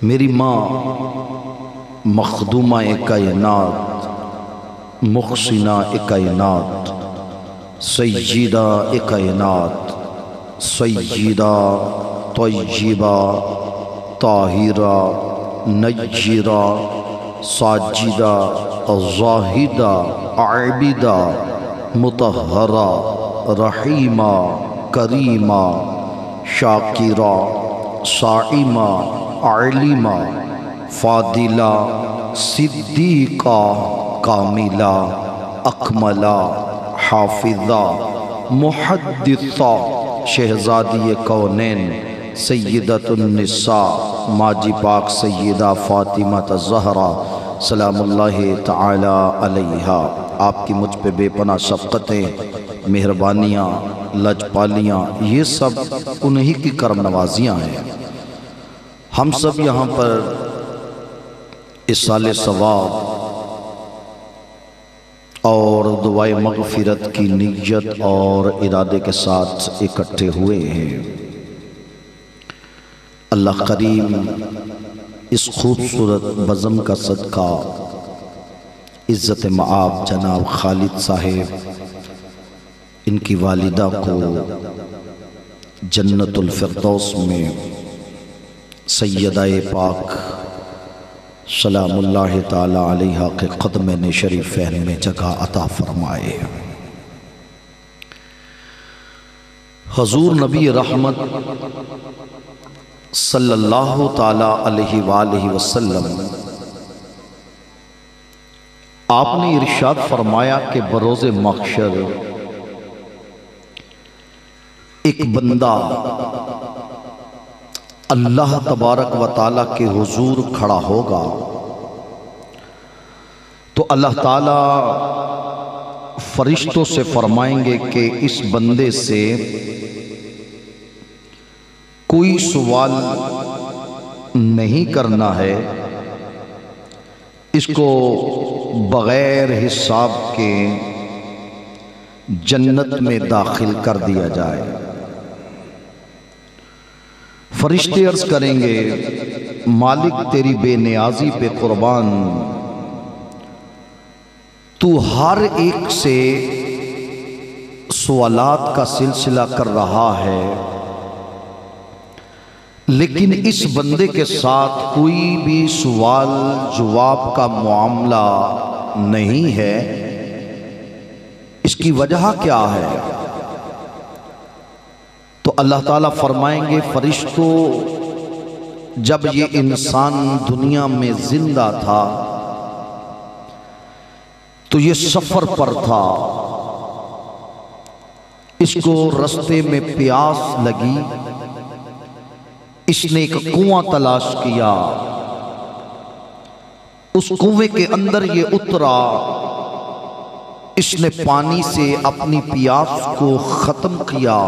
میری ماں مخدومہ کائنات، محسنہ کائنات، سیدہ کائنات، سیدہ طیبہ طاہرہ نجرہ ساجدہ زاہدہ عابدہ مطہرہ رحیمہ کریمہ شاکرہ صائمہ عالمہ فاضلہ صدیقہ کاملہ اکملہ حافظہ محدثہ شہزادی کونین سیدۃ النساء ماجی پاک سیدہ فاطمہ الزہرا سلام اللہ تعالی علیہا۔ آپ کی مجھ پہ بے پناہ شفقتیں، مہربانیاں، لجپالیاں، یہ سب انہی کی کرم نوازیاں ہیں۔ ہم سب یہاں پر اصالِ ثواب اور دعائے مغفرت کی نیت اور ارادے کے ساتھ اکٹھے ہوئے ہیں۔ اللہ کریم اس خوبصورت بزم کا صدقہ عزت مآب جناب خالد صاحب، ان کی والدہ کو جنت الفردوس میں سیدہ پاک سلام اللہ تعالی علیہ کے قدمین شریفین میں جگہ عطا فرمائے۔ حضور نبی رحمت صلی اللہ تعالی علیہ وآلہ وسلم آپ نے ارشاد فرمایا کہ بروز محشر ایک بندہ اللہ تبارک و تعالیٰ کے حضور کھڑا ہوگا تو اللہ تعالیٰ فرشتوں سے فرمائیں گے کہ اس بندے سے کوئی سوال نہیں کرنا ہے، اس کو بغیر حساب کے جنت میں داخل کر دیا جائے۔ فرشتے عرض کریں گے مالک تیری بے نیازی پہ قربان، تو ہر ایک سے سوالات کا سلسلہ کر رہا ہے، لیکن اس بندے کے ساتھ کوئی بھی سوال جواب کا معاملہ نہیں ہے، اس کی وجہ کیا ہے؟ تو اللہ تعالیٰ فرمائیں گے فرشتوں، جب یہ انسان دنیا میں زندہ تھا تو یہ سفر پر تھا، اس کو رستے میں پیاس لگی، اس نے ایک کنواں تلاش کیا، اس کنویں کے اندر یہ اترا، اس نے پانی سے اپنی پیاس کو ختم کیا۔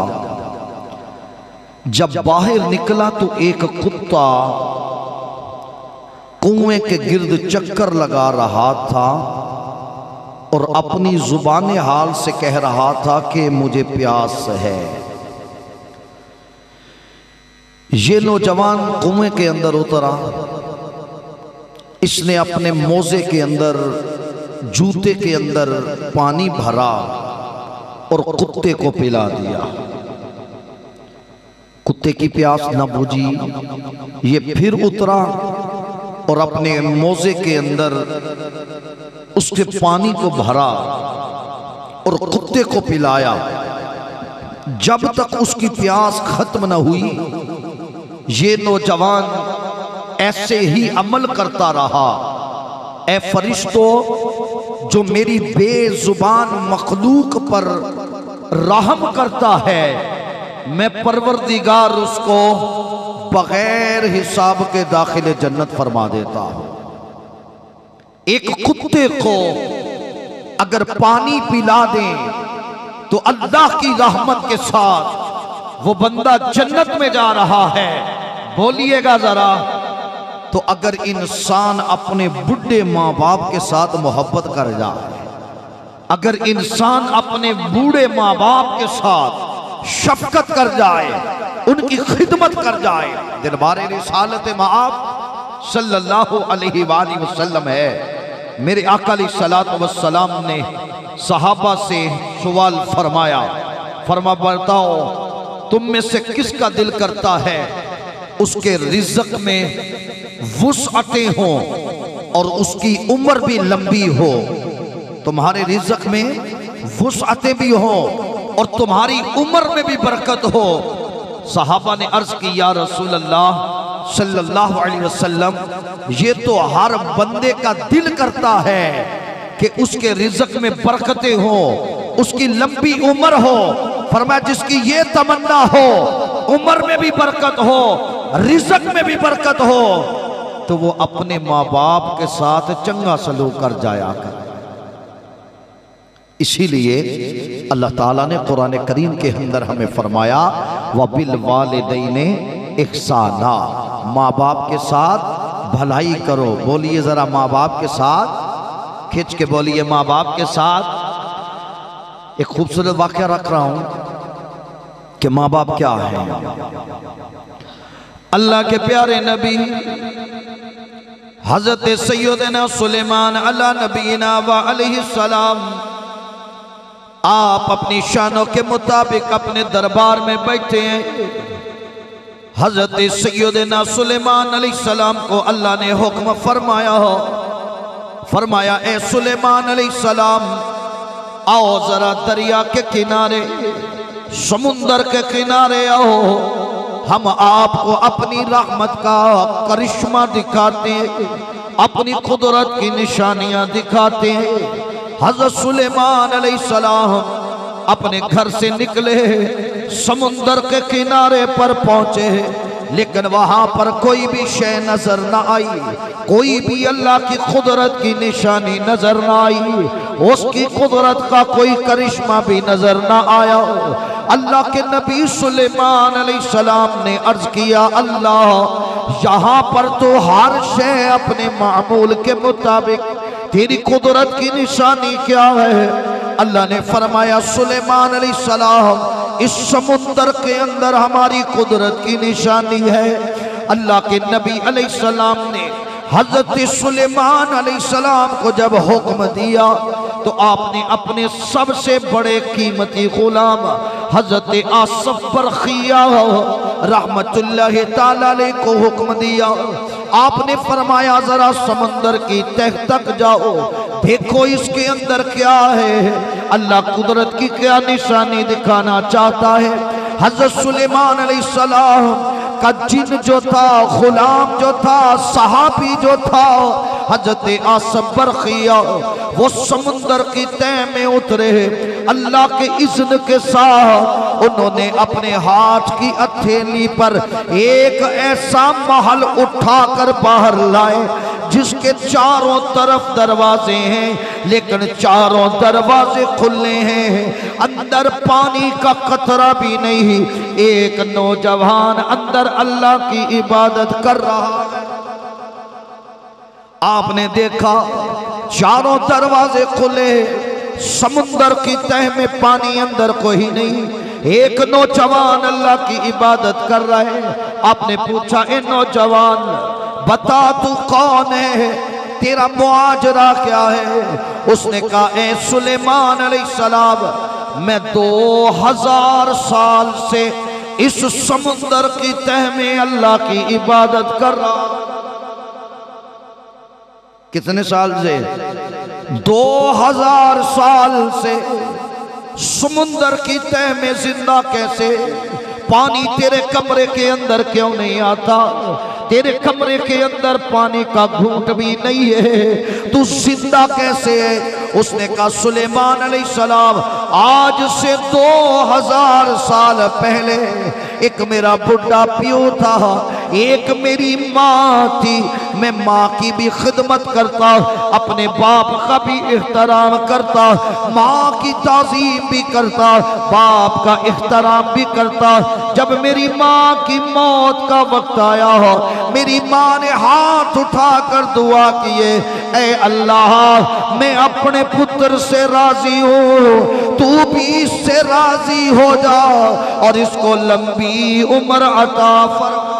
جب باہر نکلا تو ایک کتا کنویں کے گرد چکر لگا رہا تھا اور اپنی زبان حال سے کہہ رہا تھا کہ مجھے پیاس ہے۔ یہ نوجوان کنویں کے اندر اترا، اس نے اپنے موزے کے اندر، جوتے کے اندر پانی بھرا اور کتے کو پلا دیا۔ کتے کی پیاس نہ بجھی، یہ پھر اترا اور اپنے موزے کے اندر اس کے پانی کو بھرا اور کتے کو پلایا۔ جب تک اس کی پیاس ختم نہ ہوئی یہ نوجوان ایسے ہی عمل کرتا رہا۔ اے فرشتوں، جو میری بے زبان مخلوق پر رحم کرتا ہے، میں پروردگار اس کو بغیر حساب کے داخل جنت فرما دیتا ہوں۔ ایک کتے کو اگر پانی پلا دیں تو اللہ کی رحمت کے ساتھ وہ بندہ جنت میں جا رہا ہے۔ بولیے گا ذرا، تو اگر انسان اپنے بڑھے ماں باپ کے ساتھ محبت کر جائے، اگر انسان اپنے بوڑھے ماں باپ کے ساتھ شفقت کر جائے، ان کی خدمت کر جائے، دربار رسالت مآب صلی اللہ علیہ وآلہ وسلم ہے۔ میرے آقا علیہ السلام نے صحابہ سے سوال فرمایا، بتاؤ تم میں سے کس کا دل کرتا ہے اس کے رزق میں وسعتیں ہوں اور اس کی عمر بھی لمبی ہو؟ تمہارے رزق میں وسعتیں بھی ہوں اور تمہاری عمر میں بھی برکت ہو۔ صحابہ نے عرض کی یا رسول اللہ صلی اللہ علیہ وسلم، یہ تو ہر بندے کا دل کرتا ہے کہ اس کے رزق میں برکتیں ہوں، اس کی لمبی عمر ہو۔ فرمایا جس کی یہ تمنا ہو، عمر میں بھی برکت ہو، رزق میں بھی برکت ہو، تو وہ اپنے ماں باپ کے ساتھ چنگا سلوک کر جایا کر۔ اسی لیے اللہ تعالیٰ نے قرآن کریم کے اندر ہمیں فرمایا وَبِالْوَالِدَيْنِ احسانا، ماں باپ کے ساتھ بھلائی کرو۔ بولیے ذرا ماں باپ کے ساتھ، کھچ کے بولیے ماں باپ کے ساتھ۔ ایک خوبصورت واقعہ رکھ رہا ہوں کہ ماں باپ کیا ہے۔ اللہ کے پیارے نبی حضرت سیدنا سلیمان علی نبینا و علیہ السلام، آپ اپنی شانوں کے مطابق اپنے دربار میں بیٹھے ہیں۔ حضرت سیدنا سلیمان علیہ السلام کو اللہ نے حکم فرمایا اے سلیمان علیہ السلام، آؤ ذرا دریا کے کنارے، سمندر کے کنارے آؤ، ہم آپ کو اپنی رحمت کا کرشمہ دکھاتے ہیں، اپنی قدرت کی نشانیاں دکھاتے ہیں۔ حضرت سلیمان علیہ السلام اپنے گھر سے نکلے، سمندر کے کنارے پر پہنچے، لیکن وہاں پر کوئی بھی شے نظر نہ آئی، کوئی بھی اللہ کی قدرت کی نشانی نظر نہ آئی، اس کی قدرت کا کوئی کرشمہ بھی نظر نہ آیا۔ اللہ کے نبی سلیمان علیہ السلام نے عرض کیا اللہ، یہاں پر تو ہر شے اپنے معمول کے مطابق، تیری قدرت کی نشانی کیا ہے؟ اللہ نے فرمایا سلیمان علیہ السلام، اس سمندر کے اندر ہماری قدرت کی نشانی ہے۔ اللہ کے نبی علیہ السلام نے حضرت سلیمان علیہ السلام کو جب حکم دیا تو آپ نے اپنے سب سے بڑے قیمتی غلام حضرت آصف برخیہ رحمت اللہ تعالیٰ علیہ کو حکم دیا۔ آپ نے فرمایا ذرا سمندر کی تہ تک جاؤ، دیکھو اس کے اندر کیا ہے، اللہ قدرت کی کیا نشانی دکھانا چاہتا ہے۔ حضرت سلیمان علیہ السلام کا جن جو تھا، غلام جو تھا، صحابی جو تھا حضرت آصف برخیہ، وہ سمندر کی تہ میں اترے، اللہ کے اذن کے ساتھ انہوں نے اپنے ہاتھ کی ہتھیلی پر ایک ایسا محل اٹھا کر باہر لائے جس کے چاروں طرف دروازے ہیں، لیکن چاروں دروازے کھلے ہیں، اندر پانی کا قطرہ بھی نہیں۔ ایک نوجوان اندر اللہ کی عبادت کر رہا ہے۔ آپ نے دیکھا چاروں دروازے کھلے، سمندر کی تہ میں پانی، اندر کوئی نہیں، ایک نوجوان اللہ کی عبادت کر رہا ہے۔ آپ نے پوچھا اے نوجوان بتا تو کون ہے، تیرا معاجرہ کیا ہے؟ اس نے کہا اے سلیمان علیہ السلام، میں 2000 سال سے اس سمندر کی تہ میں اللہ کی عبادت کر رہا ہوں۔ کتنے سال سے؟ 2000 سال سے سمندر کی تہ میں زندہ کیسے؟ پانی تیرے کمرے کے اندر کیوں نہیں آتا؟ تیرے کمرے کے اندر پانی کا گھونٹ بھی نہیں ہے، تو زندہ کیسے ہے؟ اس نے کہا سلیمان علیہ السلام، آج سے 2000 سال پہلے ایک میرا بڑھا پیو تھا، ایک میری ماں تھی، میں ماں کی بھی خدمت کرتا، اپنے باپ کا بھی احترام کرتا، ماں کی تعظیم بھی کرتا، باپ کا احترام بھی کرتا۔ جب میری ماں کی موت کا وقت آیا ہو، میری ماں نے ہاتھ اٹھا کر دعا کیے، اے اللہ میں اپنے پتر سے راضی ہوں، تو بھی اس سے راضی ہو جا اور اس کو لمبی عمر عطا فرما۔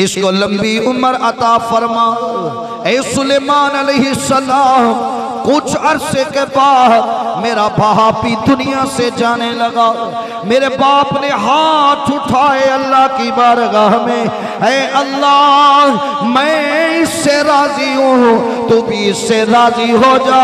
اس کو لمبی عمر عطا فرما۔ اے سلیمان علیہ السلام، کچھ عرصے کے بعد میرا باپ بھی دنیا سے جانے لگا۔ میرے باپ نے ہاتھ اٹھائے اللہ کی بارگاہ میں، اے اللہ میں اس سے راضی ہوں، تو بھی اس سے راضی ہو جا۔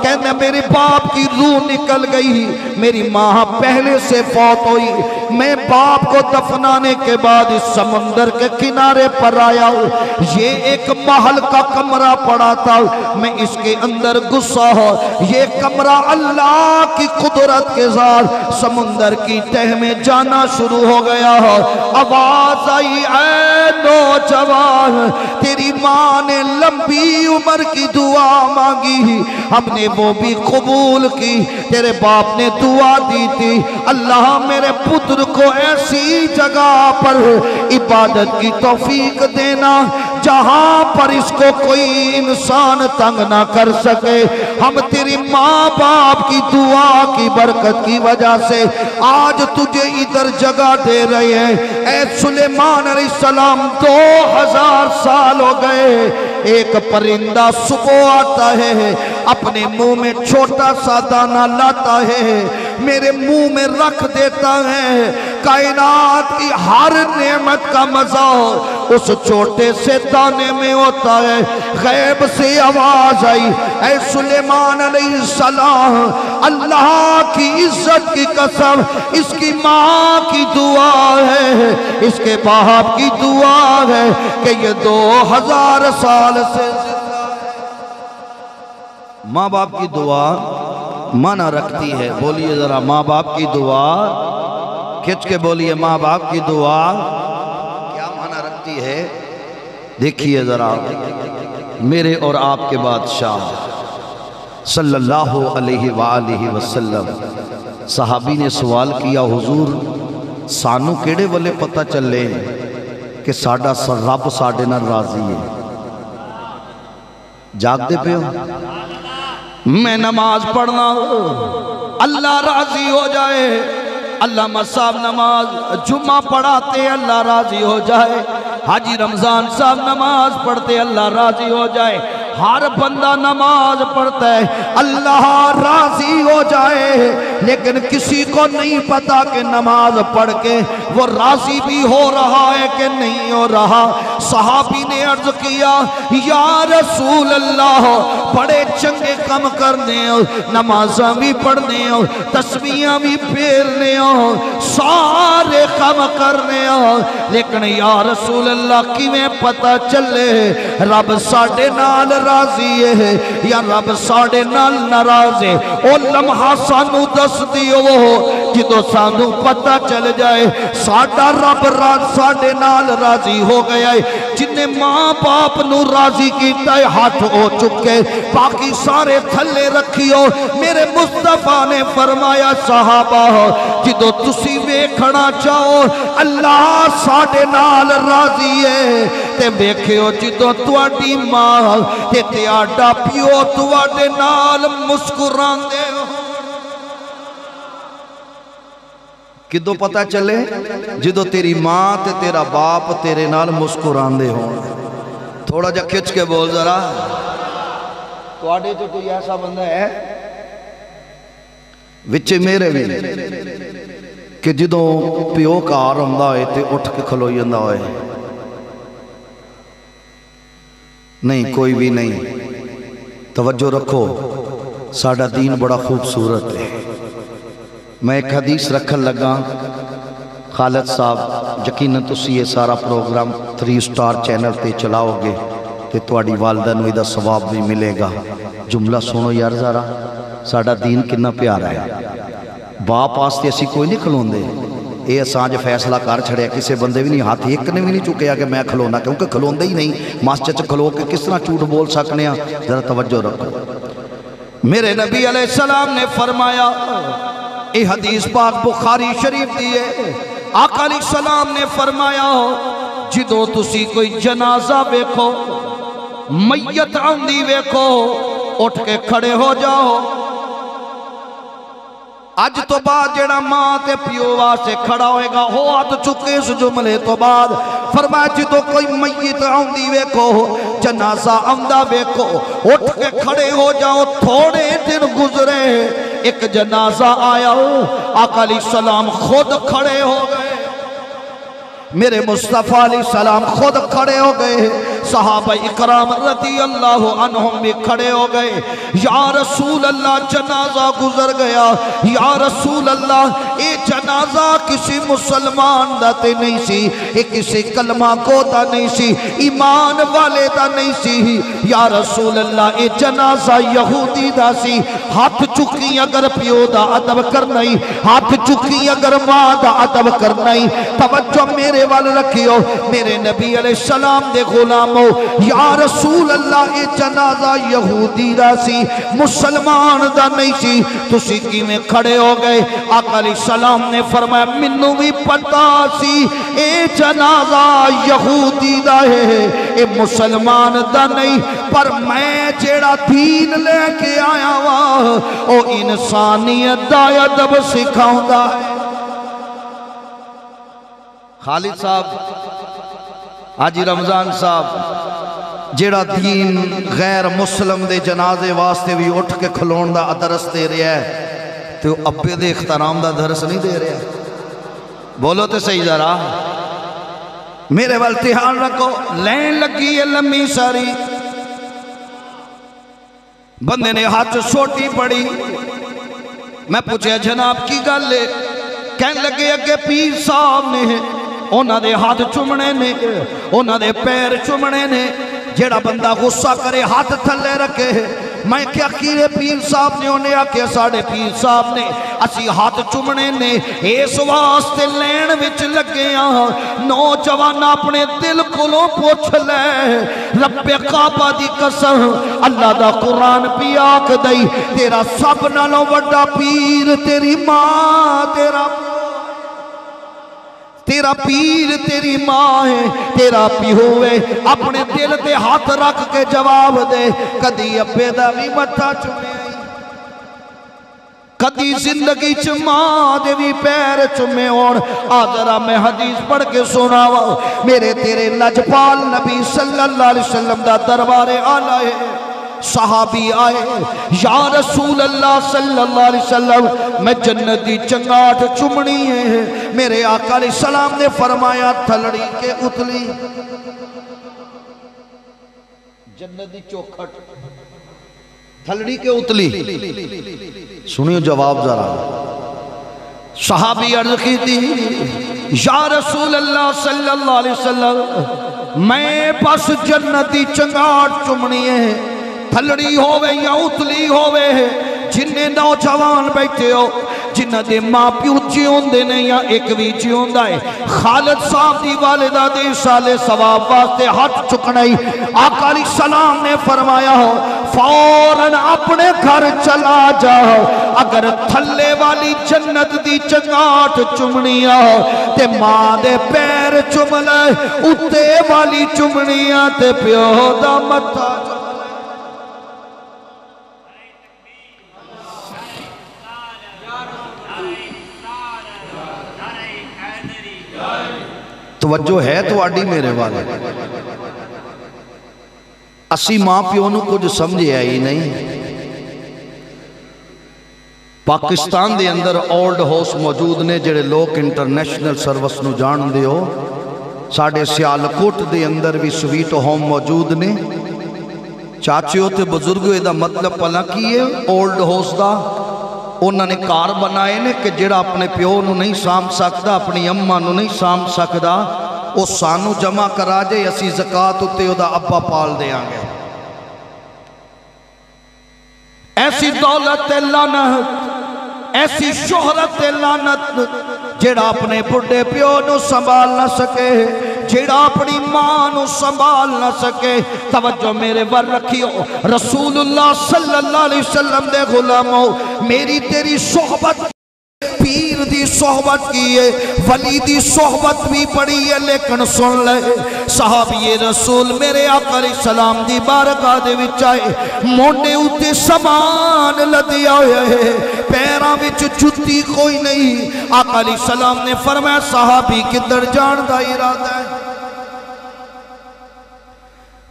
کہنے میرے باپ کی روح نکل گئی، میری ماں پہلے سے فوت ہوئی، میں باپ کو دفنانے کے بعد اس سمندر کے کنارے پر آیا ہوں۔ یہ ایک محل کا کمرہ پڑا تھا، میں اس کے اندر گھسا ہوں۔ یہ کمرہ اللہ کی قدرت کے ساتھ سمندر کی تہ میں جانا شروع ہو گیا ہے۔ آواز آئی، اے نوجوان، تیری ماں نے لمبی عمر کی دعا مانگی، ہم نے وہ بھی قبول کی۔ تیرے باپ نے دعا دی تھی، اللہ میرے پتر کو ایسی جگہ پر عبادت کی توفیق دینا جہاں پر اس کو کوئی انسان تنگ نہ کر سکے۔ ہم تیری ماں باپ کی دعا کی برکت کی وجہ سے آج تجھے ادھر جگہ دے رہے ہیں۔ اے سلیمان علیہ السلام، 2000 سال ہو گئے، ایک پرندہ صبح آتا ہے، اپنے منہ میں چھوٹا سا دانہ لاتا ہے، میرے منہ میں رکھ دیتا ہے۔ کائنات کی ہر نعمت کا مزہ اس چھوٹے سے دانے میں ہوتا ہے۔ غیب سے آواز آئی، اے سلیمان علیہ السلام، اللہ کی عزت کی قسم، اس کی ماں کی دعا ہے، اس کے باپ کی دعا ہے کہ یہ 2000 سال سے ماں باپ کی دعا معنی رکھتی ہے۔ بولیے ذرا، ماں باپ کی دعا، کھچ کے بولیے، ماں باپ کی دعا کیا معنی رکھتی ہے؟ دیکھیے ذرا، میرے اور آپ کے بادشاہ صلی اللہ علیہ وآلہ وسلم، صحابی نے سوال کیا، حضور سانو کیڑے والے پتہ چلے کہ ساڈا رب ساڈے نال راضی ہے؟ جاگ دے پہ ہو؟ میں نماز پڑھنا اللہ راضی ہو جائے، علامہ صاحب نماز جمعہ پڑھاتے اللہ راضی ہو جائے، حاجی رمضان صاحب نماز پڑھتے اللہ راضی ہو جائے، ہر بندہ نماز پڑھتا ہے اللہ راضی ہو جائے، لیکن کسی کو نہیں پتا کہ نماز پڑھ کے وہ راضی بھی ہو رہا ہے کہ نہیں ہو رہا۔ صحابی نے عرض کیا، یا رسول اللہ، بڑے چنگے کم کرنے ہو، نمازاں بھی پڑھنے ہو، تسبیحاں بھی پھیرنے ہو، سارے کم کرنے ہو، لیکن یا رسول اللہ کیویں پتہ چلے رب ساڈے نال راضی ہے یا رب ساڈے نال ناراض ہے؟ او لمحہ سانو دس دیو جدو سانو پتہ چل جائے ساڈا رب ساڈے نال راضی ہو گیا ہے۔ جنہیں ماں باپ نو راضی کیتا ہے ہاتھ ہو چکے، باقی سارے تھلے رکھیو۔ میرے مصطفیٰ نے فرمایا، صحابہ جدو تسی ویکھنا چاہو اللہ ساڈے نال راضی ہے تے ویکھیو جدو تواڈی ماں تے تیاڈا پیو تواڈے نال مسکراندے ہو۔ کدو پتہ چلے؟ جدو تیری ماں تے تیرا باپ تیرے نال مسکراندے ہوں۔ تھوڑا جا کھچ کے بول ذرا، تواڈے تو کوئی ایسا بندہ ہے وچے میرے بھی کہ جدو پیو کار ہوندا ہوئے تے اٹھ کے کھلوئی جاندا ہوئے؟ نہیں، کوئی بھی نہیں۔ توجہ رکھو، ساڈا دین بڑا خوبصورت ہے۔ میں ایک حدیث رکھن لگا، خالد صاحب یقیناً تسی یہ سارا پروگرام 3 سٹار چینل تے چلاؤ گے تے تواڈی والدہ نو ایدہ ثواب بھی ملے گا۔ جملہ سنو یار ذرا، ساڈا دین کنا پیارا ہے۔ باپ واسطے اسی کوئی نہیں کھلون دے، اے اساں فیصلہ کر چھڑیا، کسے بندے بھی نہیں، ہاتھ ایک نے بھی نہیں چکیا کہ میں کھلونا، کیونکہ کھلون دے ہی نہیں۔ مسجد کھلو کے کس طرح جھوٹ بول سکنے ہیں؟ ذرا توجہ رکھو۔ میرے نبی علیہ السلام نے فرمایا، یہ حدیث پاک بخاری شریف دیئے، آقا علیہ السلام نے فرمایا، جدو تسی کوئی جنازہ بیکھو، میت آندی بیکھو، اٹھ کے کھڑے ہو جاؤ۔ اج تو بعد جڑا ماں تے پیو واسطے کھڑا ہوئے گا ہو ہاتھ چکے اس جملے تو بعد فرمایا جدو کوئی میت آندی ویکھو جنازہ آندا ویکھو اٹھ کے کھڑے ہو جاؤ تھوڑے دن گزرے ایک جنازہ آیا ہو آقا علیہ السلام خود کھڑے ہو گئے میرے مصطفیٰ علیہ السلام خود کھڑے ہو گئے صحابہ اکرام رضی اللہ عنہم بھی کھڑے ہو گئے یا رسول اللہ جنازہ گزر گیا یا رسول اللہ اے جنازہ کسی مسلمان دا تے نہیں سی اے کسی کلمہ کو دا نہیں سی ایمان والے دا نہیں سی یا رسول اللہ اے جنازہ یہودی دا سی ہاتھ چکی اگر پیو دا ادب کرنائی ہاتھ چکی اگر ماں دا ادب کرنائی توجہ میرے وال رکھیو میرے نبی علیہ السلام دے غلامو یا رسول اللہ اے جنازہ یہودی دا سی مسلمان دا نہیں سی تسی کی میں کھڑے ہو گئے آقا علیہ السلام نے فرمایا منو بھی پتا سی اے جنازہ یہودی دا ہے اے مسلمان دا نہیں پر میں جیڑا دین لے کے آیا ہوا او انسانیت دا ادب سکھاؤں دا ہے خالد صاحب آجی رمضان صاحب جیڑا دین غیر مسلم دے جنازے واسطے بھی اٹھ کے کھلون دا درس دے رہا ہے تو ابے دے اخترام دا درس نہیں دے رہا ہے بولو تے صحیح ذرا میرے والتحان رکھو لین لگی ہے لمبی ساری بندے نے ہاتھ چھوٹی پڑی میں پوچھے جناب کی گل لے کہنے لگے اگے پیر صاحب نے اونا دے ہاتھ چمنے نے اونا دے پیر چمنے نے جیڑا بندہ غصہ کرے ہاتھ تھلے رکھے میں کیا کیرے پیر صاحب نے انہیں آکے ساڑھے پیر صاحب نے اسی ہاتھ چمنے نے اس واسطے لین وچ لگے نوجوان اپنے دل کولوں پوچھ لے رب کعبہ دی قسم اللہ دا قرآن پی آکھ دئی تیرا سب نالوں وڈا پیر تیری ماں تیرا پیر تیری ماں ہے تیرا پیو ہے اپنے دل تے ہاتھ رکھ کے جواب دے کدی ابے دا بھی مٹھا چمے آئی کدی زندگی چماں دے بھی پیر چمے اور آدھرا میں حدیث پڑھ کے سناوا میرے تیرے لجپال نبی صلی اللہ علیہ وسلم دا دربار آلہ ہے صحابی آئے یا رسول اللہ صلی اللہ علیہ وسلم میں جنتی چنگاٹ چمنی ہے میرے آقا علیہ السلام نے فرمایا تھلڑی کے اتلی جنتی چوکھٹ تھلڑی کے اتلی سنیو جواب ذرا صحابی عرض کی تھی یا رسول اللہ صلی اللہ علیہ وسلم میں پس جنتی چنگاٹ چمنی ہے تھلڑی ہوئے یا اتلی ہوئے جنہیں نوجوان بیٹھے ہو جنہ دے ماں پیو جیون دے نہیں یا ایک بھی جیون دائے خالد صاحب دی والدہ دے سالے ثواب واسطے ہاتھ چکنائی آقا علیہ السلام نے فرمایا ہو فوراً اپنے گھر چلا جاؤ اگر تھلے والی جنت دی چنگاٹ چمنیاں ہو تے ماں دے پیر چملے اتے والی چمنیاں تے پیو دا متھا توجہ ہے تو آڈی میرے والے اسی ماں پیو نو کچھ سمجھے آئی نہیں پاکستان دے اندر اولڈ ہاؤس موجود نے جڑے لوگ انٹرنیشنل سروس نو جان دے ہو ساڑھے سیالکوٹ دے اندر بھی سویٹ ہوم موجود نے چاچیوں تے بزرگوں دا مطلب پلا کیے اولڈ ہاؤس دا انہوں نے کار بنائے نے کہ جڑا اپنے پیو نو نہیں سام سکتا اپنی اممہ نو نہیں سام سکتا وہ سانو جمع کرا جائے اسی زکاة اتے او دا ابا پال دے آنگے ایسی دولت لعنت ایسی شہرت لعنت جڑا اپنے بڑھے پیو نو سنبھال نہ سکے جڑا اپنی ماں نو سنبھال نہ سکے توجہ میرے ور رکھیو رسول اللہ صلی اللہ علیہ وسلم دے غلاموں میری تیری صحبت پیر دی صحبت کی ہے، ولی دی صحبت بھی پڑی ہے، لیکن سن لے صحابی رسول میرے آقا علیہ السلام دی بارگاہ دے وچ آئے، مونڈے اُتے سامان لدیا ہوئے ہے، پیراں وچ جُتی کوئی نہیں۔ آقا علیہ السلام نے فرمایا صحابی کدھر جان دا ارادہ ہے؟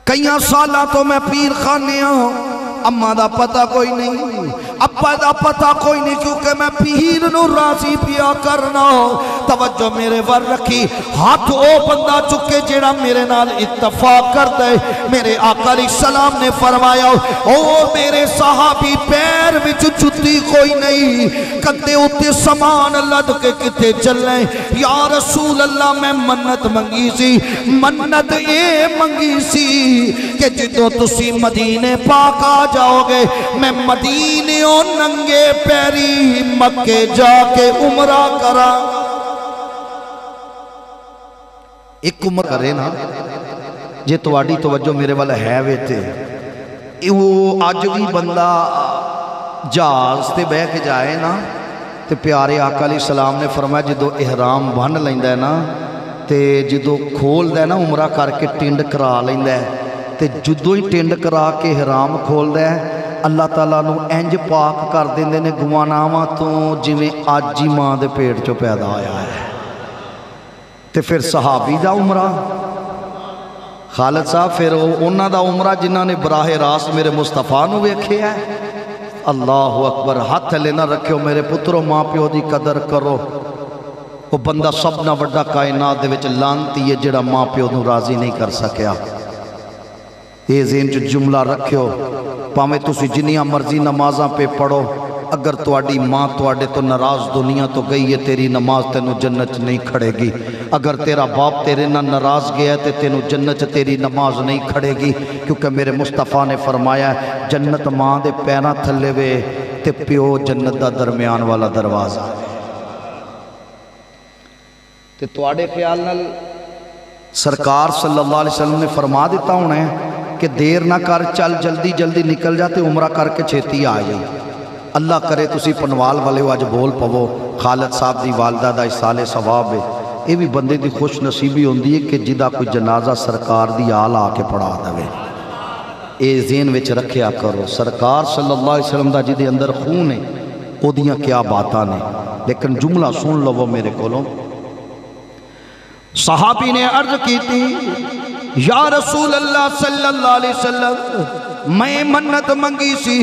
کئیاں سالاں تو میں پیر خانے ہوں، اماں دا پتہ کوئی نہیں، ابا دا پتہ کوئی نہیں، کیونکہ میں پیر نو راضی پیا کرنا ہو۔ توجہ میرے ور رکھی، ہاتھ او بندہ چکے جیڑا میرے نال اتفاق کر دے۔ میرے آقا علیہ السلام نے فرمایا او میرے صحابی پیر وچ جُتی کوئی نہیں، کدے اُتے سامان لد کے کتے چلیں۔ یا رسول اللہ میں منت منگی سی، منت اے منگی سی کہ جدو تسی مدینے پاک آ جاؤ گے میں مدینے ننگے پیری مکے جا کے عمرہ کرا۔ ایک عمر کرے نا جے تواڈی توجہ میرے والا ہے وے تے وہ آج بھی بندہ جہاز تے بہ کے جائے نا تے پیارے آقا علیہ السلام نے فرمایا جدو احرام بن لیندا ہے نا تے جدو کھول دے نا عمرہ کر کے ٹنڈ کرا لیندا ہے تے جدو ہی ٹنڈ کرا کے احرام کھول دے اللہ تعالیٰ نو انج پاک کر دیندے نے گناہاں تو جویں اج ہی ماں دے پیٹ چوں پیدا ہویا ہے۔ تے پھر صحابی دا عمرہ خالد صاحب پھر انہاں دا عمرہ جنہاں نے براہ راست میرے مصطفیٰ نو ویکھیا ہے۔ اللہ اکبر، ہاتھ تھلے نہ رکھو میرے پترو، ماں پیو دی قدر کرو۔ وہ بندہ سب نہ بڑا کائنات دے وچ لانتی ہے جڑا ماں پیو نو راضی نہیں کر سکیا۔ یہ ذہن چ جملہ رکھو، پاویں تسی جنیاں مرضی نمازاں پہ پڑھو، اگر تواڈی ماں تواڈے تو ناراض دنیا تو گئی ہے تیری نماز تینوں جنت نہیں کھڑے گی۔ اگر تیرا باپ تیرے نہ ناراض گیا ہے تینوں جنت تیری نماز نہیں کھڑے گی، کیونکہ میرے مصطفیٰ نے فرمایا ہے جنت ماں دے پیراں تھلے وے تے پیو جنت دا درمیان والا دروازہ ہے۔ تے تواڈے خیال نال سرکار صلی اللہ علیہ وسلم نے فرما دیتا ہونا ہے کہ دیر نہ کر، چل جلدی جلدی نکل جاتے، عمرہ کر کے چھیتی آ جائے۔ اللہ کرے تسی پنوال والے آج بول پو خالد صاحب دی والدہ دا اصال ثواب ہے، یہ بھی بندے دی خوش نصیبی ہوندی ہے کہ جدا کوئی جنازہ سرکار دی آل آ کے پڑھا دوے۔ اے ذہن وچ رکھیا کرو، سرکار صلی اللہ علیہ وسلم دا جدے اندر خون ہے او دیاں کیا باتاں نے، لیکن جملہ سن لو وہ میرے کولوں۔ صحابی نے عرض کی تھی یا رسول اللہ صلی اللہ علیہ وسلم میں منت منگی سی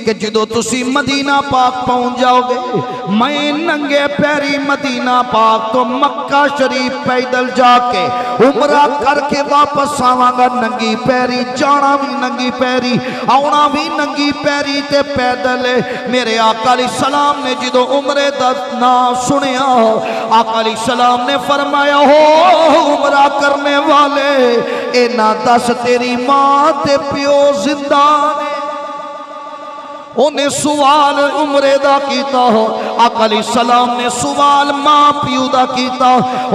کہ جدو تسی مدینہ پاک پہنچ جاؤ گے میں ننگے پیری مدینہ پاک تو مکہ شریف پیدل جا کے عمرہ کر کے واپس آواں گا ننگی پیری، جانا بھی ننگی پیری، آنا بھی ننگی پیری تے پیدل۔ میرے آقا علیہ السلام نے جدو عمرے دا نام سنیا آقا علیہ السلام نے فرمایا ہو عمرہ کرنے والے اے نہ دس تیری ماں تے پیو زندہ نے؟ انہیں سوال عمرے دا کیتا ہو، آقا علیہ السلام نے سوال ماں پیو دا کیتا،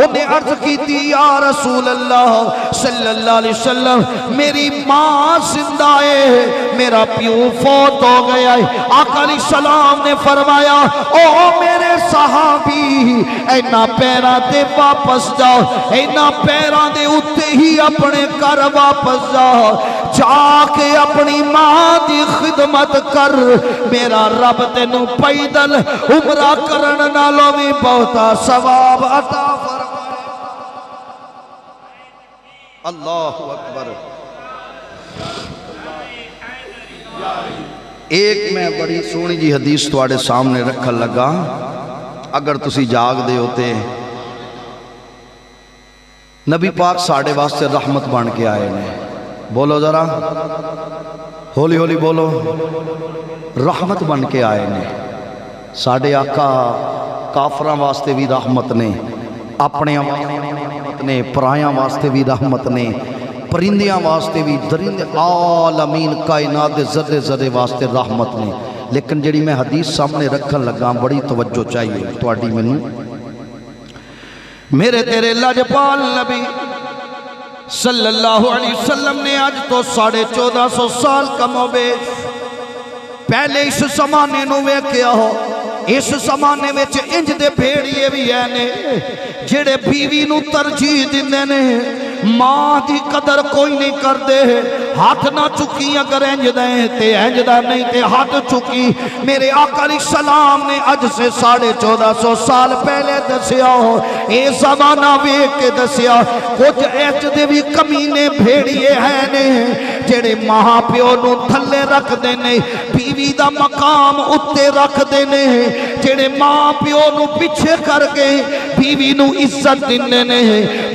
انہیں عرض کیتی یا رسول اللہ صلی اللہ علیہ وسلم میری ماں زندہ ہے میرا پیو فوت ہو گیا ہے۔ آقا علیہ السلام نے فرمایا او میرے صحابی اینا پیرا دے واپس جاؤ، اینا پیرا دے اتے ہی اپنے کر واپس جاؤ، جا کے اپنی ماں دی خدمت کر، میرا رب تینوں پیدل عمرہ کرن نالوں بھی بہتا ثواب عطا فرمائے۔ اللہ اکبر۔ ایک میں بڑی سونی جی حدیث تواڈے سامنے رکھن لگا، اگر تسی جاگ دے ہوتے نبی پاک ساڑھے واسطے رحمت بن کے آئے نے، بولو ذرا ہولی ہولی بولو، رحمت بن کے آئے نے۔ ساڑھے آقا کافراں واسطے بھی رحمت نے، اپنے رحمت نے، پرایاں واسطے بھی رحمت نے، پرندیاں واسطے بھی، درندے عالمین کائنات دے ذرے ذرے واسطے رحمت نے۔ لیکن جڑی میں حدیث سامنے رکھن لگا بڑی توجہ چاہیے تواڈی مینوں۔ میرے تیرے لاجپال نبی صلی اللہ علیہ وسلم نے آج تو 1450 سال کم و بیش پہلے اس زمانے نو ویکھیا ہو، اس زمانے میں انج دے بھیڑیے بھی ہیں نے جڑے بیوی نو ترجیح دیندے نے ماں دی قدر کوئی نہیں کر دے ہاتھ نہ چکی اگر انج دیں تے انج دا نہیں تے ہاتھ چکی میرے آقا علیہ السلام نے اج سے 1450 سال پہلے دسیا اے زمانہ ویکھ کے دسیا کچھ ایچ دے بھی کمینے بھیڑیے ہیں نے جڑے ماں پیو نو تھلے رکھ دینے بیوی دا مقام اتے رکھ دینے جڑے ماں پیو نو پیچھے کر کے بیوی نو عزت دینے نے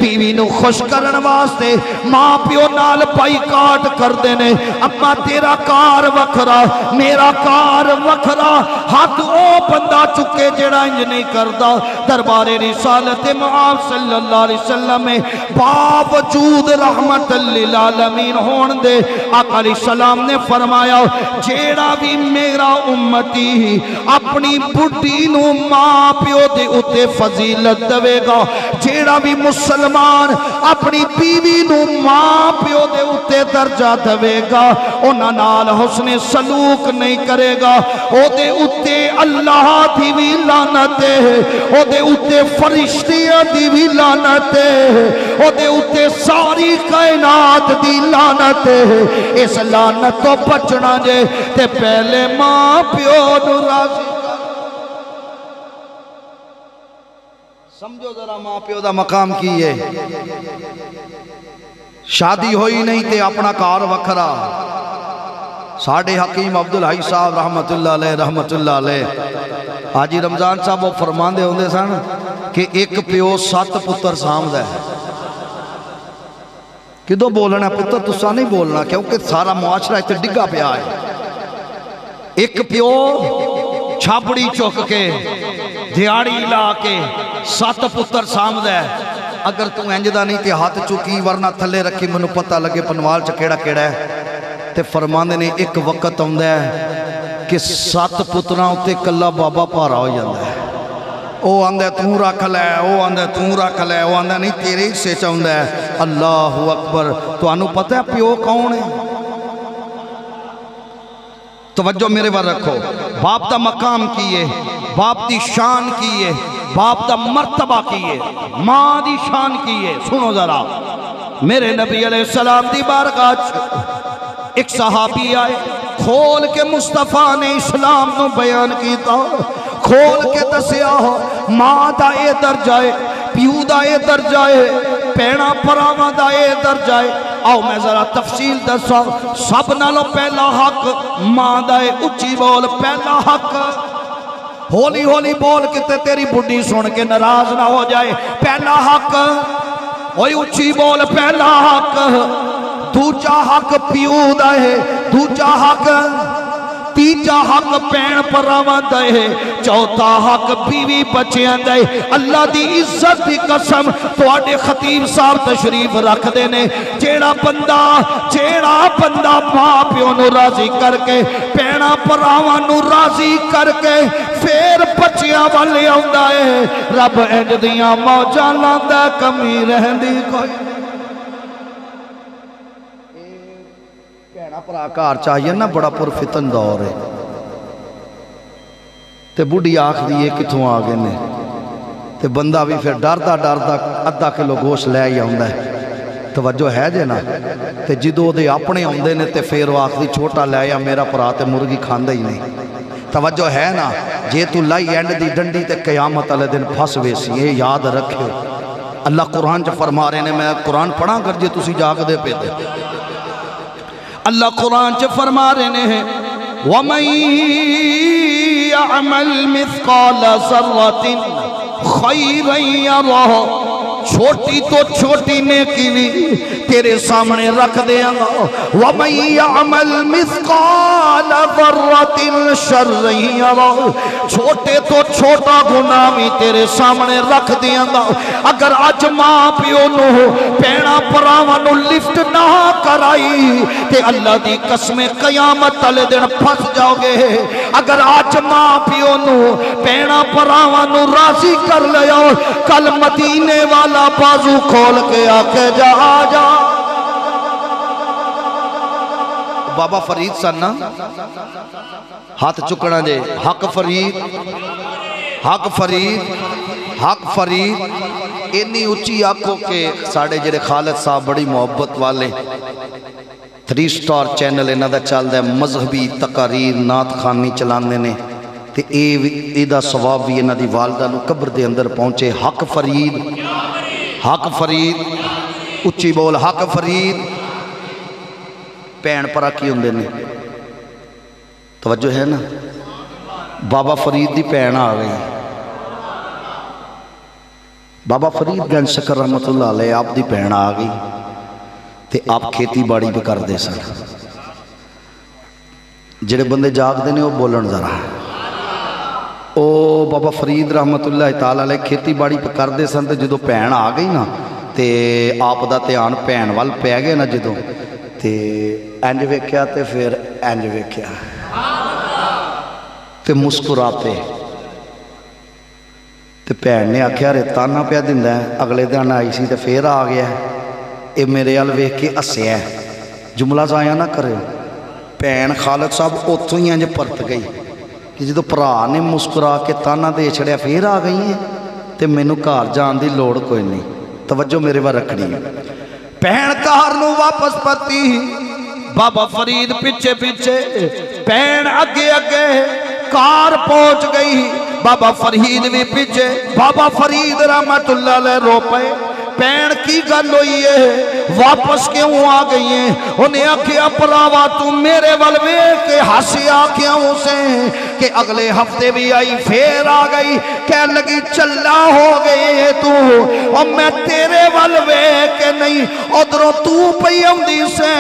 بیوی نو خوش کرن واسطے ماں پیو نال پائی کاٹ کر دینے اما تیرا کار وکھرا میرا کار وکھرا ہاتھ او بندہ چکے جڑا انج نہیں کردا دربار رسالت معاذ صلی اللہ علیہ وسلم میں باوجود رحمت للعالمین ہون دے آقا علیہ السلام نے فرمایا جیڑا بھی میرا امتی اپنی بڑھی نو ماں پیو دے اتے فضیلت دوے گا جیڑا بھی مسلمان اپنی بیوی نو ماں پیو دے اتے درجہ دوے گا انہاں نال حسن سلوک نہیں کرے گا او دے اتے اللہ دی بھی لعنت ہے او دے اتے فرشتیاں دی بھی لعنت ہے او دے اتے ساری کائنات دی لعنت ہے اس لعنت تو بچنا جے تے پہلے ماں پیو نو راضی سمجھو ذرا ماں پیو دا مقام کی ہے شادی ہوئی نہیں تے اپنا کار وکھرا ساڑھے حکیم عبدالحی صاحب رحمت اللہ علیہ آجی رمضان صاحب وہ فرمان دے ہوندے سن کہ ایک پیو 7 پتر سامد ہے کدو بولنا ہے پتر تسا نہیں بولنا کیونکہ سارا معاشرہ اتنے ڈگا پہ آئے ایک پیو چھاپڑی چوک کے دیاڑی لا کے 7 پتر سامد ہے اگر تو انجدہ نہیں تے ہاتھ چکی ورنہ تھلے رکھی منو پتہ لگے پنوال چکیڑا کیڑا ہے تے فرماندے نے ایک وقت ہوندہ ہے کہ 7 پتران ہوتے کلا بابا پارا ہو جاندہ ہے او آندہ توں رکھ لے او آندہ توں رکھ لے او آندہ نہیں تیرے سے چاہندہ ہے اللہ اکبر تو آنو پتہ ہے پیو کون ہے توجہ میرے بار رکھو باپ دا مقام کیے باپ دی شان کیے باپ دا مرتبہ کیے ماں دی شان کیے سنو ذرا میرے نبی علیہ السلام دی بارگاہ ایک صحابی آئے کھول کے مصطفیٰ نے اسلام نو بیان کیتا کھول کے دسیا ہو ماں دا اے درجائے پیو دا اے درجائے پینا پراما دا اے درجائے آؤ میں ذرا تفصیل دسا سب نالو پہلا حق ماں دا اے اچھی بول پہلا حق ہولی ہولی بول کے تیری بڑھی سن کے ناراض نہ ہو جائے پہلا حق اوئی اچھی بول پہلا حق دوجا حق پیو دا ہے دوجا حق تیجا حق پین پراواں دے چوتھا حق بیوی بچیاں دے اللہ دی عزت دی قسم تواڈے خطیب صاحب تشریف رکھ دینے جیڑا بندہ ماں پیو نو راضی کر کے پینا پراواں نو راضی کر کے پھر بچیاں والے آوندا ہے رب انج دیاں موجاں لاندا کمی رہندی کوئی پراکار چاہیے نا بڑا پرفتن دور ہے تے بڑی آنکھ دیئے کتھوں آگے نے تے بندہ بھی پھر ڈاردہ ادھا کلو گوشت لے ہی ہوندہ ہے توجہ ہے جے نا تے جدو دے اپنے ہوندے نے تے پھر وہ آنکھ دی چھوٹا لے یا میرا پراتے مرگی کھاندہ ہی نہیں توجہ ہے نا جے تو لائی اینڈ دی ڈنڈی تے قیامت علیہ دن پھس ویسی یہ یاد رکھے اللہ قرآن جو فرما رہے نے میں قرآن پڑھا کر جے تُسی جاگ دے پہ دے اللہ قرآن چے فرما رہے ہیں وَمَن يَعْمَلْ مِثْقَالَ ذَرَّةٍ خَيْرًا يَرَهُ چھوٹی تو چھوٹی نیکی بھی تیرے سامنے رکھ دیا گا وَمَن يَعْمَلْ مِثْقَالَ ذَرَّةٍ شَرًّا يَرَهُ چھوٹے تو چھوٹا گناہ بھی تیرے سامنے رکھ دیا گا اگر آج ماں پیو نو پینا پراواں نو لفٹ نہ کرائی تے اللہ دی قسم قیامت تلے دن پھس جاؤ گے اگر آج ماں پیو نو پینا پراواں نو راضی کر لیا کل مدینے والا بازو کھول کے آکے جا بابا فرید سن نا ہاتھ چکنا جے حق فرید حق فرید حق فرید انی اچھی آنکھوں کے ساڑھے جڑے خالد صاحب بڑی محبت والے 3 سٹار چینل انہاں دا چل دا مذہبی تقاریر نعت خانی چلانے نے تے ایدہ ثواب بھی انہاں دی والدہ نو قبر دے اندر پہنچے حق فرید اچھی بول حق فرید پین پرا کی ہوندے نے توجہ ہے نا بابا فرید دی پین آ گئی بابا فرید گنج شکر رحمت اللہ علیہ آپ دی پین آ گئی تے آپ کھیتی باڑی پہ کر دے سن جڑے بندے جاگ دینے وہ بولن ذرا او بابا فرید رحمت اللہ تعالیٰ علیہ کھیتی باڑی پہ کر دے سن تے جدو پین آ گئی نا تے آپ دا تیان پین وال پہ گئے نا جدو تے انج ویکھیا تے پھر انج ویکھیا تے مسکرا پہ تے پین نے آکھیا ریتانا پہ دندہ ہے اگلے دن آئی سی تے پھر آ گیا ہے اے میرے ال ویکھ کے ہسیا ہے جملہ ضائع نہ کرے پین خالد صاحب اتوں ہی انج پرت گئی کہ جدو پرا نے مسکرا کے تانا دے چھڑیا پھر آ گئی ہیں تے مینوں گھر جان دی لوڑ کوئی نہیں توجہ میرے ور رکھنی ہے پین کار نو واپس پتی بابا فرید پیچھے پیچھے پین اگے اگے کار پہنچ گئی بابا فرید بھی پیچھے بابا فرید رحمت اللہ علیہ رو پے پین کی گل ہوئی ہے واپس کیوں آ گئی ہیں انہیں آکھیا پراوا تو میرے والوے کے ہاسی آکھیا اسے کہ اگلے ہفتے بھی آئی پھر آ گئی کہنے لگی چلا ہو گئی ہے تو اور میں تیرے والوے کے نہیں ادھروں تو پیوں دی سے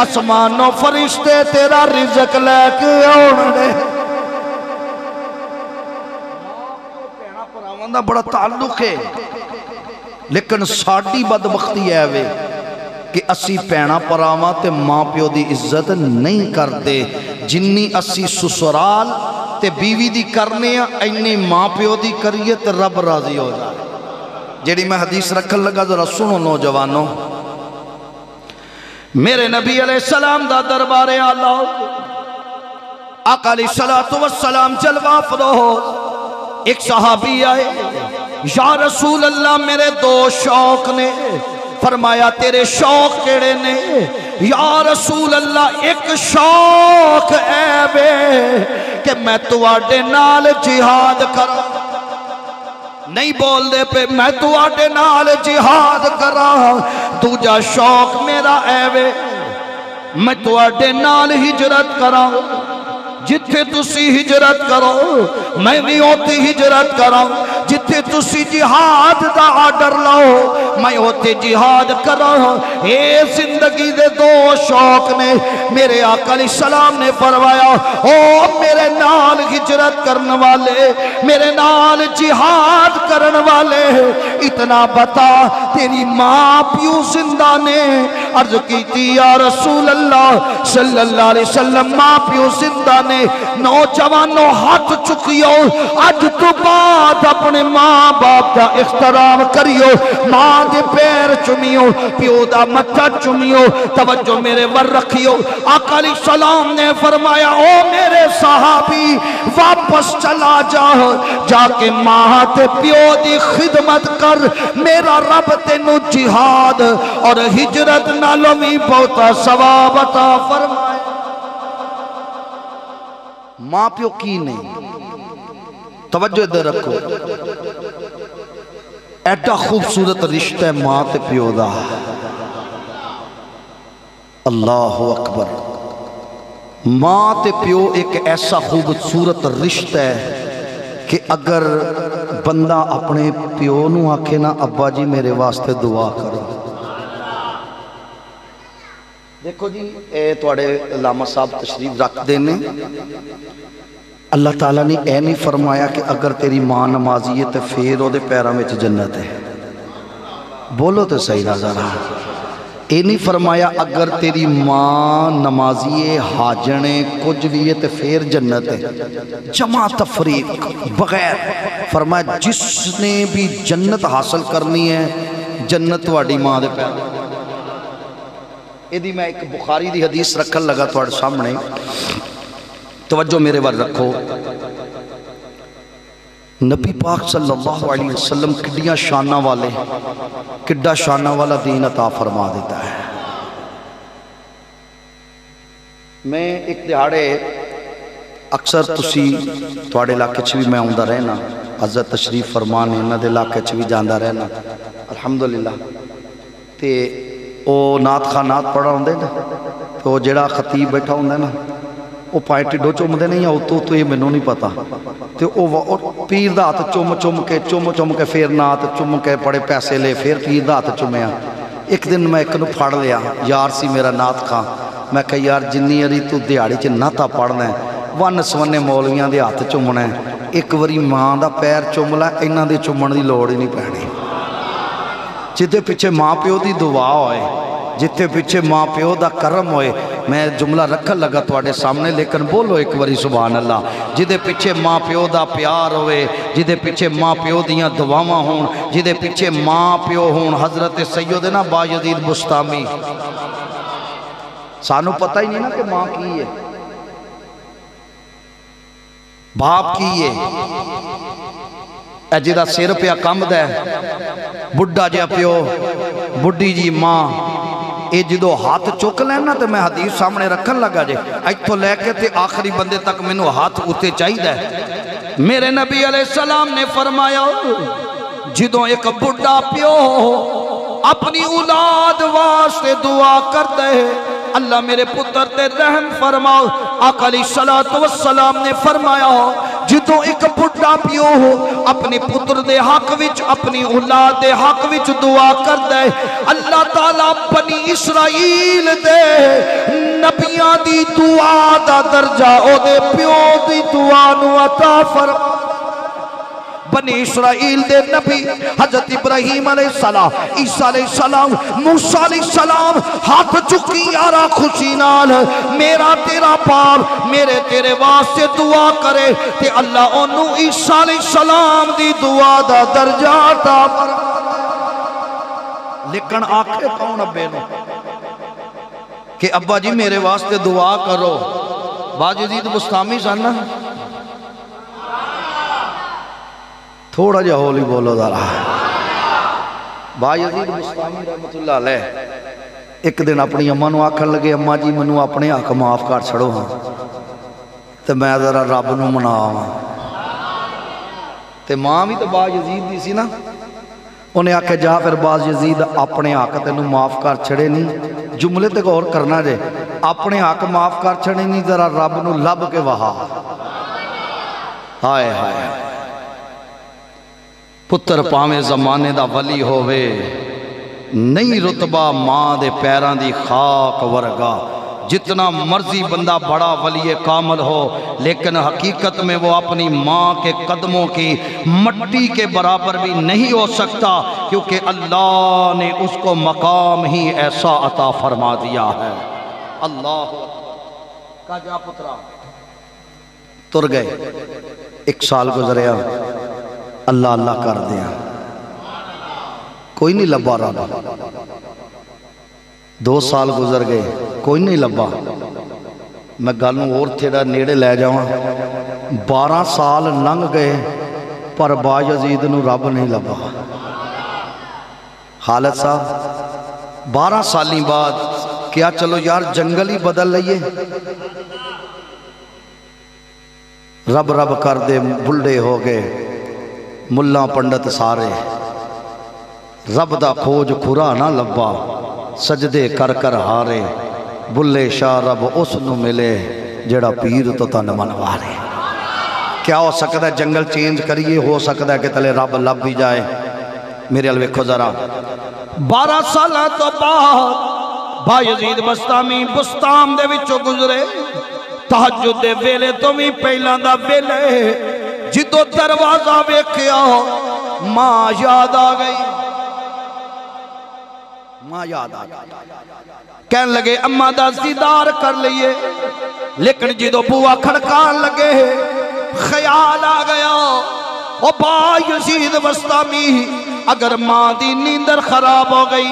اسمان و فرشتے تیرا رزق لے کے آنے پراوندہ بڑا تعلق ہے لیکن ساڑی بدبختی ہے وے کہ اسی پینا پراما تے ماں پیو دی عزت نہیں کرتے جنی اسی سسرال تے بیوی دی کرنے ہیں اینی ماں پیو دی کریے تے رب راضی ہو جائے جیڑی میں حدیث رکھن لگا ذرا سنو نوجوانوں میرے نبی علیہ السلام دا دربار آلہ آقا علیہ السلام جلوہ فروز ایک صحابی آئے یا رسول اللہ میرے 2 شوق نے فرمایا تیرے شوق کیڑے نے یا رسول اللہ ایک شوق اے بے کہ میں تواڈے نال جہاد کرا نہیں بول دے پہ میں تواڈے نال جہاد کرا دوجا شوق میرا اے بے میں تواڈے نال ہجرت کرا جتھے تسی ہجرت کرو میں بھی ہوتے ہجرت کرو جتھے تسی جہاد دا آڈر لاؤ میں ہوتے جہاد کرو اے زندگی دے 2 شوق نے میرے آقا علیہ السلام نے فرمایا او میرے نال ہجرت کرنے والے میرے نال جہاد کرنے والے اتنا بتا تیری ماں پیو زندہ نے عرض کی تھی یا رسول اللہ صلی اللہ علیہ وسلم ماں پیو زندہ نے نوجوانوں ہاتھ چکیو اج تو بعد اپنے ماں باپ دا احترام کریو ماں دے پیر چمیو پیو دا متھا چمیو توجہ میرے ور رکھیو آقا علیہ السلام نے فرمایا او میرے صحابی واپس چلا جا کے ماں تے پیو دی خدمت کر میرا رب تینو جہاد اور ہجرت نالوں بھی بہتا ثواب عطا فرمائے ماں پیو کی نہیں توجہ دے رکھو ایڈا خوبصورت رشتہ ہے ماں تے پیو دا اللہ اکبر ماں تے پیو ایک ایسا خوبصورت رشتہ ہے کہ اگر بندہ اپنے پیو نو آکھے نا ابا جی میرے واسطے دعا کرو دیکھو جی اے توڑے علامہ صاحب تشریف رکھ دینے اللہ تعالیٰ نے اے نہیں فرمایا کہ اگر تیری ماں نمازی ہے تو پھر وہ دے پیروں میں جنت ہے بولو تو صحیح نظر اے نہیں فرمایا اگر تیری ماں نمازی ہے حاجنے کچھ بھی ہے تو پھر جنت ہے جمع تفریق بغیر فرمایا جس نے بھی جنت حاصل کرنی ہے جنت واڑی ماں دے پیروں دی میں ایک بخاری دی حدیث رکھن لگا تھوڑے سامنے، توجہ میرے بار رکھو۔ نبی پاک صلی اللہ علیہ وسلم کڈیاں شانہ والے، کڈا شانہ والا دین عطا فرما دیتا ہے۔ میں ایک دہاڑے اکثر تسی تھوڑے علاقے چ بھی میں آؤندہ رہنا، حضرت تشریف فرمان انہاں دے علاقے چ بھی جاندہ رہنا الحمدللہ۔ تے او نعت خواہ نعت پڑھا ہوندے نا، تو جڑا خطیب بیٹھا ہوندے نا وہ پائے ٹڈو چومدے نہیں، او تو یہ مینوں نہیں پتا، تے او پیر دا ہاتھ چوم کے پھر نعت چوم کے بڑے پیسے لے، پھر پیر دا ہاتھ چومیا۔ ایک دن میں ایک نو پھڑ لیا، یار سی میرا نعت خواہ، میں کہا یار جنی اری تو دیہاڑی چ نعتاں پڑھنا ہے، ون سونے مولویاں دے ہاتھ چومنا ہے، ایک واری ماں دا پیر چوم لے، انہاں دے چومن دی لوڑ ہی نہیں پینی۔ جتے پیچھے ماں پیو دی دعا ہوئے، جتے پیچھے ماں پیو دا کرم ہوئے، میں جملہ رکھن لگا تواڈے سامنے، لیکن بولو ایک واری سبحان اللہ۔ جدے پیچھے ماں پیو دا پیار ہوئے، جدے پیچھے ماں پیو دیاں دعاواں ہون، جدے پیچھے ماں پیو ہون، حضرت سیدنا بایزید بستامی، سانو پتہ ہی نہیں نا کہ ماں کی ہے، باپ کی ہے، اے جدہ سیر پہ کم دے، بڑھا جا پیو، بڑھی جی ماں، اے جدو ہاتھ چوک لینا تو میں حدیث سامنے رکھن لگا جے، ایتھو لے کے تے آخری بندے تک منو ہاتھ اتے چاہی دے۔ میرے نبی علیہ السلام نے فرمایا جدو ایک بڑھا پیو اپنی اولاد واسطے دعا کر دے، اللہ میرے پتر تے رحم فرماؤ۔ آقا علیہ السلام نے فرمایا جدو ایک بڑھا پیو ہو اپنی پتر دے حق وچ، اپنی اولاد دے حق وچ دعا کر دے، اللہ تعالیٰ بنی اسرائیل دے نبیاں دی دعا دا درجہ او دے پیو دی دعا نو عطا فرما۔ بنی اسرائیل دے نبی حضرت ابراہیم علیہ السلام، عیسیٰ علیہ السلام، موسیٰ علیہ السلام ہاتھ چکی یارا خوشی نال، میرا تیرا باپ میرے تیرے واسطے دعا کرے تے اللہ انہوں عیسیٰ علیہ السلام دی دعا دا درجہ عطا فرما۔ لیکن آخر کون ابے نو کہ ابا جی میرے واسطے دعا کرو، باجدید بستامی سننا تھوڑا جا ہولی بولو دارا۔ بایزید بستامی رحمت اللہ علیہ ایک دن اپنی اممہ نو آکھن لگے اممہ جی منو اپنے حق معاف کر چھڑو ہاں تے میں ذرا رب نو مناواں، تے ماں بھی تو بایزید دی سی نا، انہیں آکھے جا پھر بایزید اپنے حق تے نو معاف کر چھڑے نہیں، جملے تے غور کرنا جے، اپنے حق معاف کر چھڑے نہیں، ذرا رب نو لب کے وہا۔ ہائے ہائے پتر پاویں زمانے دا ولی ہووے، نہیں رتبہ ماں دے پیران دی خاک ورگا، جتنا مرضی بندہ بڑا ولی کامل ہو لیکن حقیقت میں وہ اپنی ماں کے قدموں کی مٹی کے برابر بھی نہیں ہو سکتا، کیونکہ اللہ نے اس کو مقام ہی ایسا عطا فرما دیا ہے۔ اللہ کہا جا پترا تر گئے، ایک سال گزریا، اللہ اللہ کر دیا، کوئی نہیں لبا رہا، 2 سال گزر گئے کوئی نہیں لبا، میں گالوں اور تھیڑا نیڑے لے جاؤں، 12 سال لنگ گئے پر بایزید نو رب نہیں لبا۔ خالد صاحب 12 سالی بعد کیا چلو یار جنگل ہی بدل لئیے، رب رب کر دے بلڈے ہو گئے، ملہ پنڈت سارے، رب دا کھوج کھرا نہ لبا، سجدے کر کر ہارے، بلے شاہ رب اس نو ملے جڑا پیر تو تن منوارے۔ کیا ہو سکتا ہے جنگل چینج کریے، ہو سکتا ہے کہ تلے رب لب بھی جائے۔ میرے الویکھو ذرا 12 سالہ تو بعد بایزید بستامی بستام دے وچو گزرے، تہجد دے ویلے تو بھی پہلان دا ویلے، جدو دروازہ ویکھیا ماں یاد آ گئی، ماں یاد آ گئی، کہن لگے اماں دا دیدار کر لئیے، لیکن جدو بوا کھڑکان لگے خیال آ گیا او بایزید بستامی اگر ماں دی نیندر خراب ہو گئی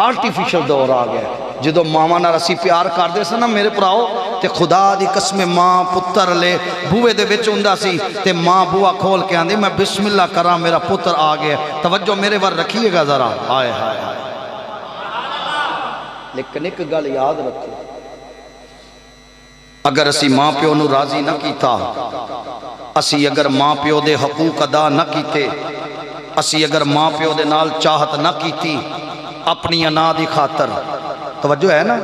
آرٹੀفیشل دور آ گیا جدو ماواں نال اسی پیار کردے سن نا میرے بھراؤ تے خدا دی قسم ماں پتر لے بوئے دے وچ ہوندا سی تے ماں بوا کھول کے آندی میں بسم اللہ کراں میرا پتر آ گیا توجہ میرے ور رکھیے گا ذرا ہائے ہائے ہائے لیکن ایک گل یاد رکھو اگر اسی ماں پیو نو راضی نہ کیتا اسی اگر ماں پیو دے حقوق ادا نہ کیتے اسی اگر ماں پیو دے نال چاہت نہ کیتی اپنی انا دی خاطر توجہ ہے نا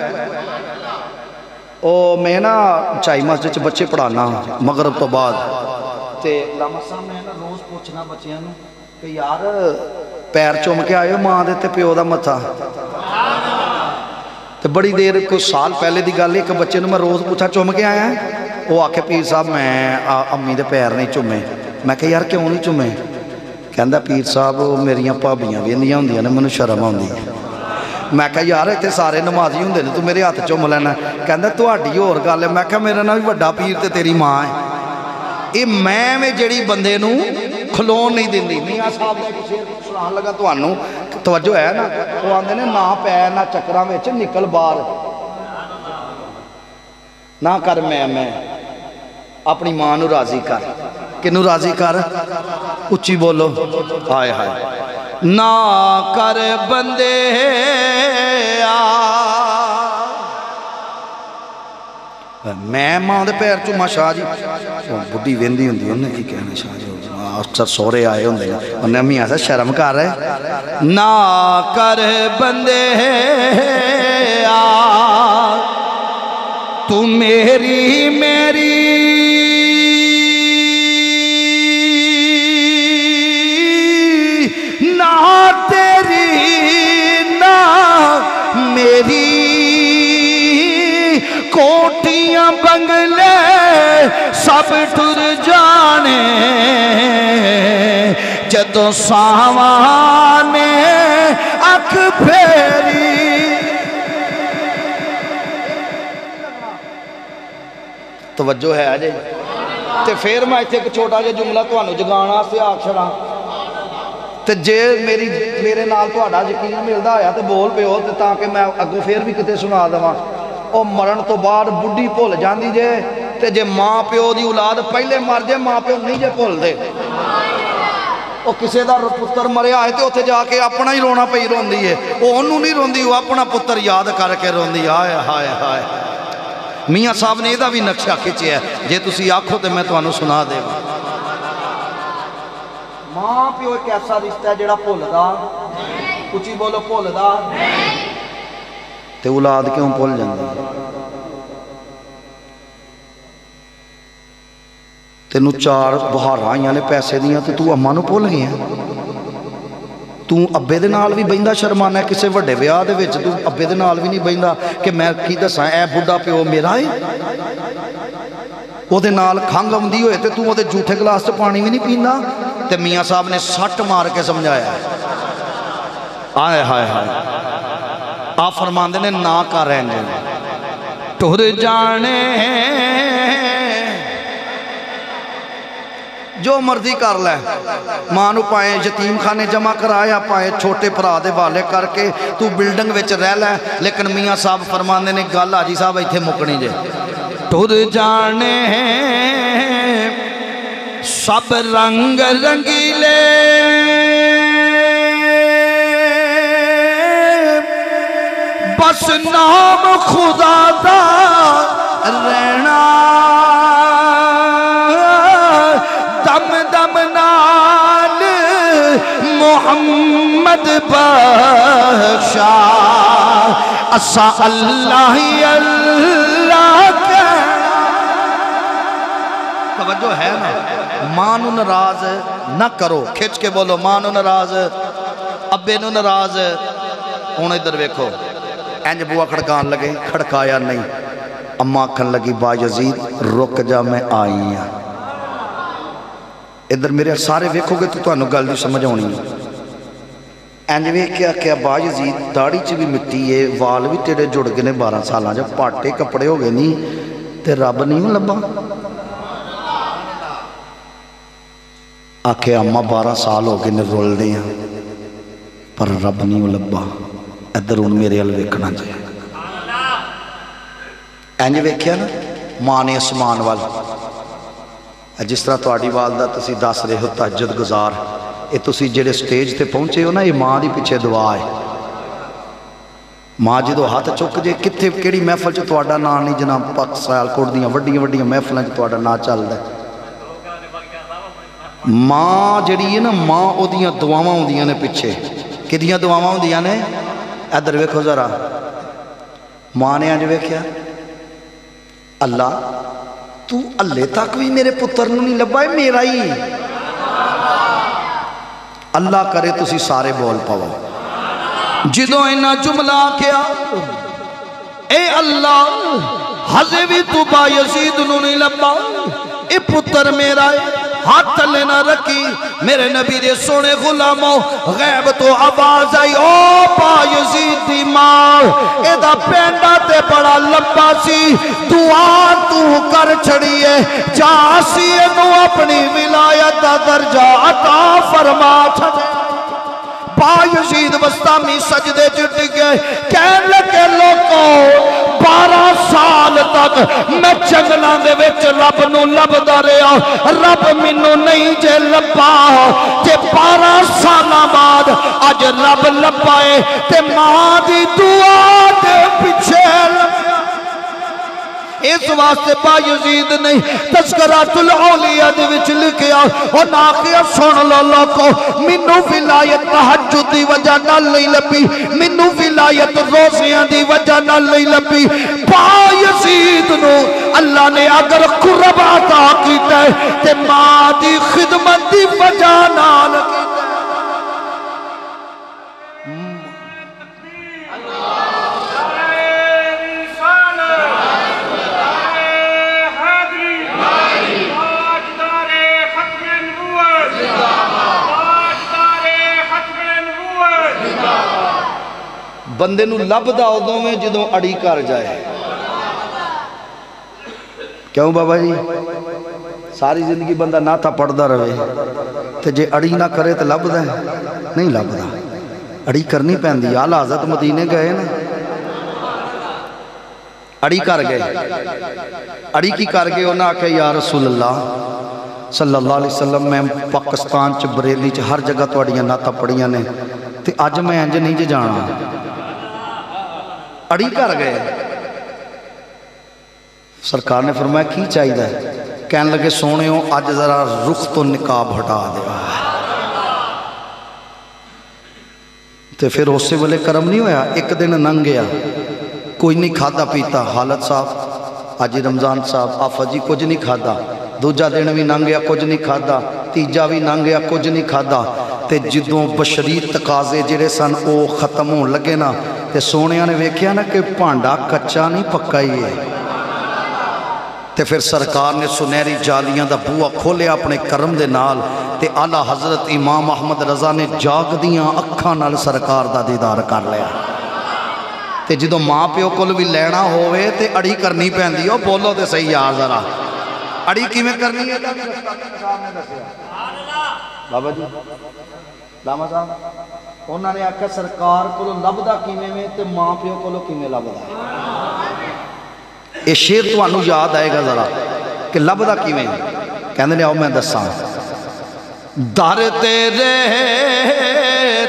میں نا چائی مسجد چ بچے پڑھانا مغرب تو بعد تے لاما صاحب میں نا روز پوچھنا بچیاں نو کہ یار پیر چوم کے آئے ہو ماں دے تے پیو دا متھا تے بڑی دیر کوئی سال پہلے دی گل ہے کہ بچے نو میں روز پوچھا چوم کے آیا ہے وہ آکھے پیر صاحب میں امی دے پیر نہیں چومے میں کہ یار کیوں نہیں چومے کہندا پیر صاحب میریاں بھابیاں ویندیاں ہوندیاں نے مینوں شرم آندی میں کہا یار اتنے سارے نمازی ہوندے نے تو میرے ہاتھ چوم لینا کہندا تہاڈی ہور گل ہے میں کہا میرا نام بھی وڈا پیر تے تیری ماں ہے یہ میں جڑی بندے نو کھلون نہیں دیندی میاں صاحب نے ایک شعر سنان لگا تانوں توجہ ہے نا وہ آندے نے نہ پے نہ چکراں وچ نکل باہر نہ کر میں اپنی ماں نو راضی کر کنوں راضی کر اچھی بولو ہائے ہائے نہ کر بندے میں ماں دے پیر چوما شاہ جی بڈھی ویندی ہوندی انہیں کی کہنا شاہ جی اکثر سورے آئے ہوندے انہیں امی ایسا شرم کر رہے نہ کر بندے تو میری نہ تیری نہ میری کوٹیاں بنگلے سب ٹر جانے جدو ساوانے اکھ پھیری توجہ ہے آجے تے پھر میں ایک چھوٹا جا جملہ توانو جگانا سے آکشرہ تے جے میرے نال تو آڈا یقین ملدا آیا تے بول پہ ہو تے تاکہ میں اگو پھر بھی کتے سنا دوا او مرن تو بعد بڈھی بھول جاندی جے تے جے ماں پیو دی اولاد پہلے مر جے ماں پیو نہیں جے بھول دے او کسے دا پتر مرے آئے تے اوتھے جا کے اپنا ہی رونا پئی روندی ہے او انہوں نہیں روندی وہ اپنا پتر یاد کر کے روندی ہائے ہائے ہائے میاں صاحب نے ایدہ بھی نقشہ کھچے ہے جے تسی آکھو تے میں تو انہوں سنا دے گا ماں پیو ایک ایسا رشتہ ہے جڑا بھول دا کچھ بولو بھول دا تے اولاد کیوں بھول جاندی تینوں 4 بہار آئیاں نے پیسے دیاں تے تو اماں نو بھول گیا تو ابے دے نال بھی بہندہ شرمانا ہے کسے وڈے ویاہ دے وچ تو ابے دے نال بھی نہیں بہندہ کہ میں کی دساں اے بڈھا پیو میرا ہے وہ دے نال کھنگ آمدی ہوئے تے تو وہ دے جھوٹے گلاس تے پانی بھی نہیں پیندا تے میاں صاحب نے سٹ مار کے سمجھایا آئے ہائے ہائے آپ فرماندے نے نہ کر رہنے ٹر جانے جو مرضی کر لے مانو پائے یتیم خانے جمع کرایا پائے چھوٹے پرادے والے کر کے تو بلڈنگ وچ رہ لے لیکن میاں صاحب فرماندے نے گل آجی صاحب ایتھے مکنی جے ٹر جانے سب رنگ رنگیلے بس نام خدا دا رہنا دم دم نال محمد بخشا اسا اللہ کے توجہ ہے نا ماں نو ناراض نہ کرو کھچ کے بولو ماں نو ناراض ابے نو ناراض ہن ادھر ویکھو اینج بوا کھڑکان لگے کھڑکایا نہیں اما کھن لگی با یزید رک جا میں آئی ہاں ادھر میرے سارے ویکھو گے تو انہوں گل دی سمجھ ہونی اینج ویکھیا کیا با یزید داڑھی چ بھی مٹی ہے وال بھی تیرے جڑ گئے نے 12 سالاں جب پاٹے کپڑے ہو گئے نہیں تے رب نہیں لبا آکھے اما 12 سال ہو گئے نے رول دے ہیں پر رب نہیں لبا ادھر ہوں میرے ال ویکھنا جائے اینج ویکھیا نا ماں نے اسمان وال جس طرح تہاڈی والدہ تسی دس رہے ہو تہجد گزار یہ تسی جڑے سٹیج تے پہنچے ہو نا یہ ماں دی پیچھے دعا ہے ماں جدو ہاتھ چک جے کتھے کیڑی محفل چ تہاڈا نام نہیں جناب پاک سیالکوٹ دیاں وڈیاں وڈیاں محفلاں چ تہاڈا نام چلدا ہے ماں جڑی ہے نا ماں او دیاں دعاواں ہوندیاں نے پیچھے کدیاں دعاواں ہوندیاں نے ادھر ویکھو ذرا ماں نے انج ویکھیا اللہ تو اللہ تک بھی میرے پتر نو نہیں لبا ہے میرا ہی اللہ کرے تسی سارے بول پاؤ جدو اینا جملہ کیا اے اللہ حضے بھی تو با یزید نو نہیں لبا اے پتر میرا ہے ہاتھ تلے نہ رکھی میرے نبی دے سونے غلاموں غیب تو آواز آئی او با یزید دی ماں اے دا پینڈا تے بڑا لمبا سی دعا تو کر چھڑیے جاسی نو اپنی ولایت دا درجہ عطا فرما چھڑے با یزید بستامی سجدے جٹ گئے کہنے لگے لوگوں 12 سال تک میں جنگلاں دے وچ رب نو لبدا رہیا رب مینوں نہیں جے لبا تے 12 سالاں بعد اج رب لبا ہے تے ماں دی دعا دے پیچھے اس واسطے با یزید نہیں تذکرات الاولیاء دے وچ لکھیا اور ناقیہ سن لو لوگو منو ولایت تہجد دی وجہ نال نہیں لبی منو ولایت روزیاں دی وجہ نال نہیں لبی با یزید نو اللہ نے اگر قرب عطا کیتا ہے تے ماں دی خدمت دی وجہ نال کیتا ہے بندے نو لب دا ادوں میں جدوں اڑی کر جائے کیوں بابا جی ساری زندگی بندہ نہ تھا پڑھدا رہے تے جے اڑی نہ کرے تے لب دا ہے نہیں لب دا اڑی کرنی پیندی آل حضرت مدینے گئے نا اڑی کر گئے اڑی کی کر گئے انہاں کہ یا رسول اللہ صلی اللہ علیہ وسلم میں پاکستان چ بریلی چ ہر جگہ تواڈیاں نعتاں پڑھیاں نے تے اج میں انج نہیں جے جانا اڑی کر گئے سرکار نے فرمایا کی چاہیے کہنے لگے سونے ہو آج ذرا رخ تو نقاب ہٹا دیا تو پھر اس سے بلے کرم نہیں ہویا ایک دن ننگ گیا کوئی نہیں کھادا پیتا حالت صاحب آجی رمضان صاحب آفا جی کچھ نہیں کھادا دوجہ دن بھی ننگ گیا کچھ نہیں کھادا تیجا بھی ننگ گیا کچھ نہیں کھادا تے جدوں بشری تقاضے جڑے سن او ختم ہون لگے نا تے سونیاں نے ویکھیا نا کہ پانڈا کچا نہیں پکا ہی ہے تے پھر سرکار نے سنہری جالیاں دا بوہ کھولے اپنے کرم دے نال تے اعلیٰ حضرت امام احمد رضا نے جاگ دیاں اکھاں نال سرکار دا دیدار کر لیا تے جدوں ماں پیو کول بھی لینا ہوئے تے اڑی کرنی پیندی ہو بولو تے صحیح یار ذرا اڑی کی میں کرنی ہے بابا جی لاما صاحب انہوں نے آکھا سرکار کو لبدا کیمیں میں تے ماں پیو کو کیمیں لبدا یہ شیر تو انہوں یاد آئے گا ذرا کہ لبدا کیمیں کہنے لے آؤ میں دساں در تیرے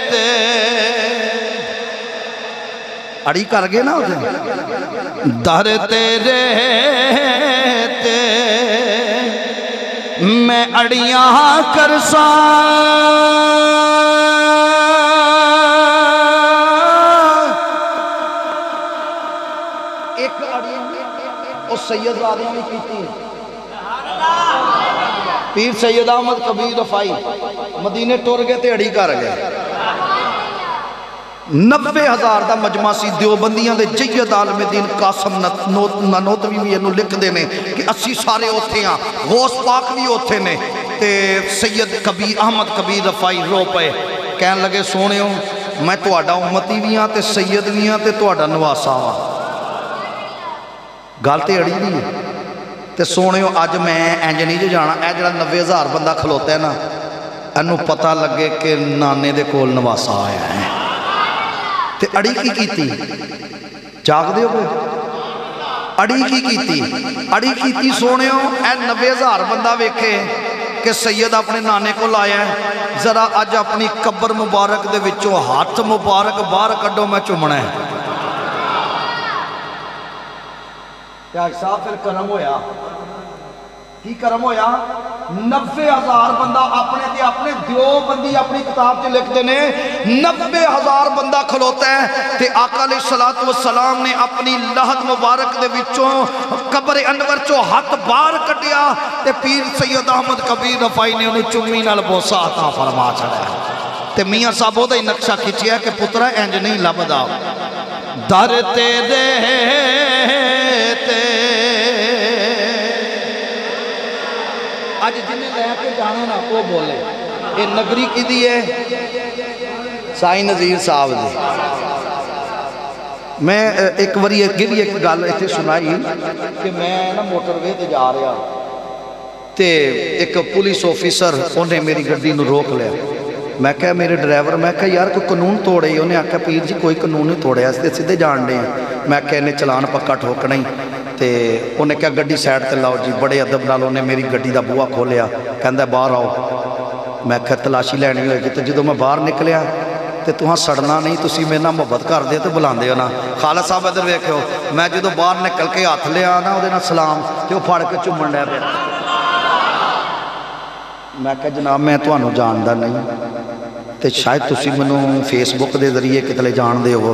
تے اڑی کر گئے نا اسے در تیرے تے میں اڑیاں کرساں ایک اڑیاں اس سید آدمی نے کیتی پیر سید احمد کبیر رفائی مدینے ٹور گئے تے اڑی کر گئے 90,000 دا مجمع سی دیوبندیاں دے جید عالم دین قاسم نانوتوی بھی انہوں لکھ دینے کہ اسی سارے ہوتے ہیں غوث پاک بھی ہوتے ہیں تے سید کبیر احمد کبیر رفائی رو پے کہنے لگے سونے ہوں میں تو آڈا امتی بھی ہاں تے سید بھی ہاں تے تو آڈا نواسا ہاں گالتے اڑی نہیں تے سونے ہوں آج میں اینج نہیں جو جانا اے جڑا 90,000 بندہ کھلوتا ہے نا انہوں پتہ لگے کہ نانے دے کول نواسا آیا ہے تے اڑی کی کیتی جاگ دے ہو اڑی کی کیتی اڑی کیتی سونے ہو اے 90,000 بندہ ویکھے کہ سید اپنے نانے کو لایا ہے ذرا اج اپنی قبر مبارک دے وچوں ہاتھ مبارک باہر کڈو میں چومنا ہے کیا صاحب پھر کرم ہویا کی کرم ہویا 90,000 بندہ اپنے دیو بندی اپنی کتاب سے لکھ دینے 90,000 بندہ کھلوتا ہے تے آقا علیہ السلام نے اپنی لحد مبارک دے وچوں قبر انور چو ہاتھ بار کٹیا تے پیر سید احمد کبیر رفائی نے انہیں چمی نال بوسا عطا فرما چھڑا تے میاں صاحبوں دا ہی نقشہ کھچیا کہ پترہ انج نہیں لبدا در تیرے آج جنہیں لے کے جانا نا وہ بولے یہ نگری کی دی ہے سائی نظیر صاحب دی میں ایک وری ایک گل ایتھے سنائی کہ میں نا موٹر وے تے جا رہا تے ایک پولیس آفیسر انہیں میری گڈی نو روک لیا میں کہا میرے ڈرائیور میں کہا یار کوئی قانون توڑے انہیں آکھا پیر جی کوئی قانون نہیں توڑے اس دے سدھے جان دے ہیں میں کہا انہیں چلان پکا ٹھوکنا ہی تے انہیں کہا گڈی سائڈ تے لاؤ جی بڑے ادب نال انہیں میری گڈی دا بوا کھولیا کہندہ باہر آؤ میں کہا تلاشی لینی ہوئے گی تے جدو میں باہر نکلیا تے تُہاں سڑنا نہیں تُسی میں نہ محبت کر دے تے بلان دے ہو نا خالد صاحب ادھر ویکھے ہو میں جدو باہر نکل کے ہاتھ لیا نا وہ دینا سلام تے وہ پھاڑ کے چمن لے پہ میں کہا جناب میں تو آنو جاندہ نہیں تے شاید تُسی منو فیس بک دے ذریعے کتلے جان دے ہو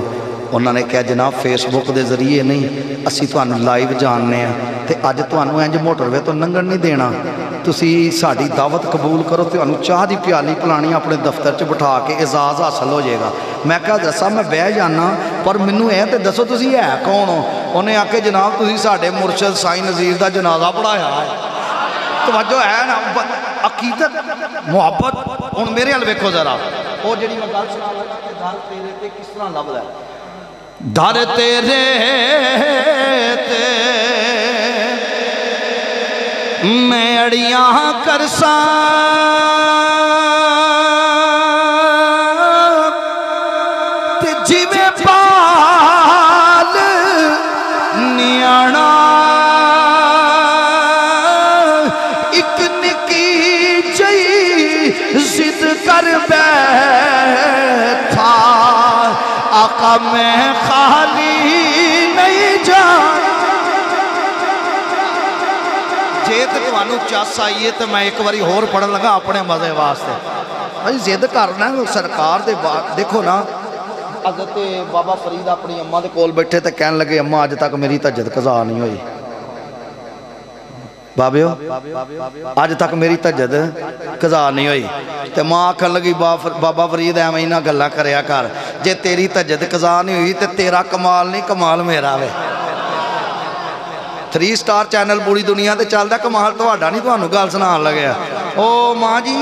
انہوں نے کہا جناب فیس بک دے ذریعے نہیں اسی تو آنو لائیو جاننے ہیں تے آج تو آنو اینج موٹر وے تو ننگن نہیں دینا تُسی ساڑی دعوت قبول کرو تو آنو چاہ دی پیالی پلانی اپنے دفتر چ بٹھا کے اعزاز حاصل ہو جائے گا میں کہا دسا میں بہ جانا پر منو ہے تے دسو تُسی ہے کون ہو انہیں آکے جناب تُسی ساڑے مرشد سائی نظیر دا جنازہ پڑھایا ہے توجہ ہے نا عقیدت محبت ان میرے حل ویکھو ذرا وہ جڑی میں گل سنا لگا کہ دار تیرے تے کس طرح لفظ ہے دار تیرے تے میں اڑیاں کرساں تے جیویں پال نیانا ایک نکی جئی ضد کر بیٹھا آقا میں خالی نہیں جان جے تے توانو چاس آئیے تو میں ایک باری ہور پڑھن لگا اپنے مزے واسطے بھائی زد کرنا ہے سرکار دے بات دیکھو نا حضرت بابا فرید اپنی اماں دے کول بیٹھے تے کہنے لگے اماں آج تک میری تجد قضا نہیں ہوئی بابیو آج تک میری تجد قضا نہیں ہوئی تے ماں آکھن لگی بابا فرید ہے مہینہ گلہ کریا کر جے تیری تجد قضا نہیں ہوئی تے تیرا کمال نہیں کمال میرا وے 3 سٹار چینل پوری دنیا تے چلدا کمال تہاڈا نہیں تانوں گل سنان لگیا او ماں جی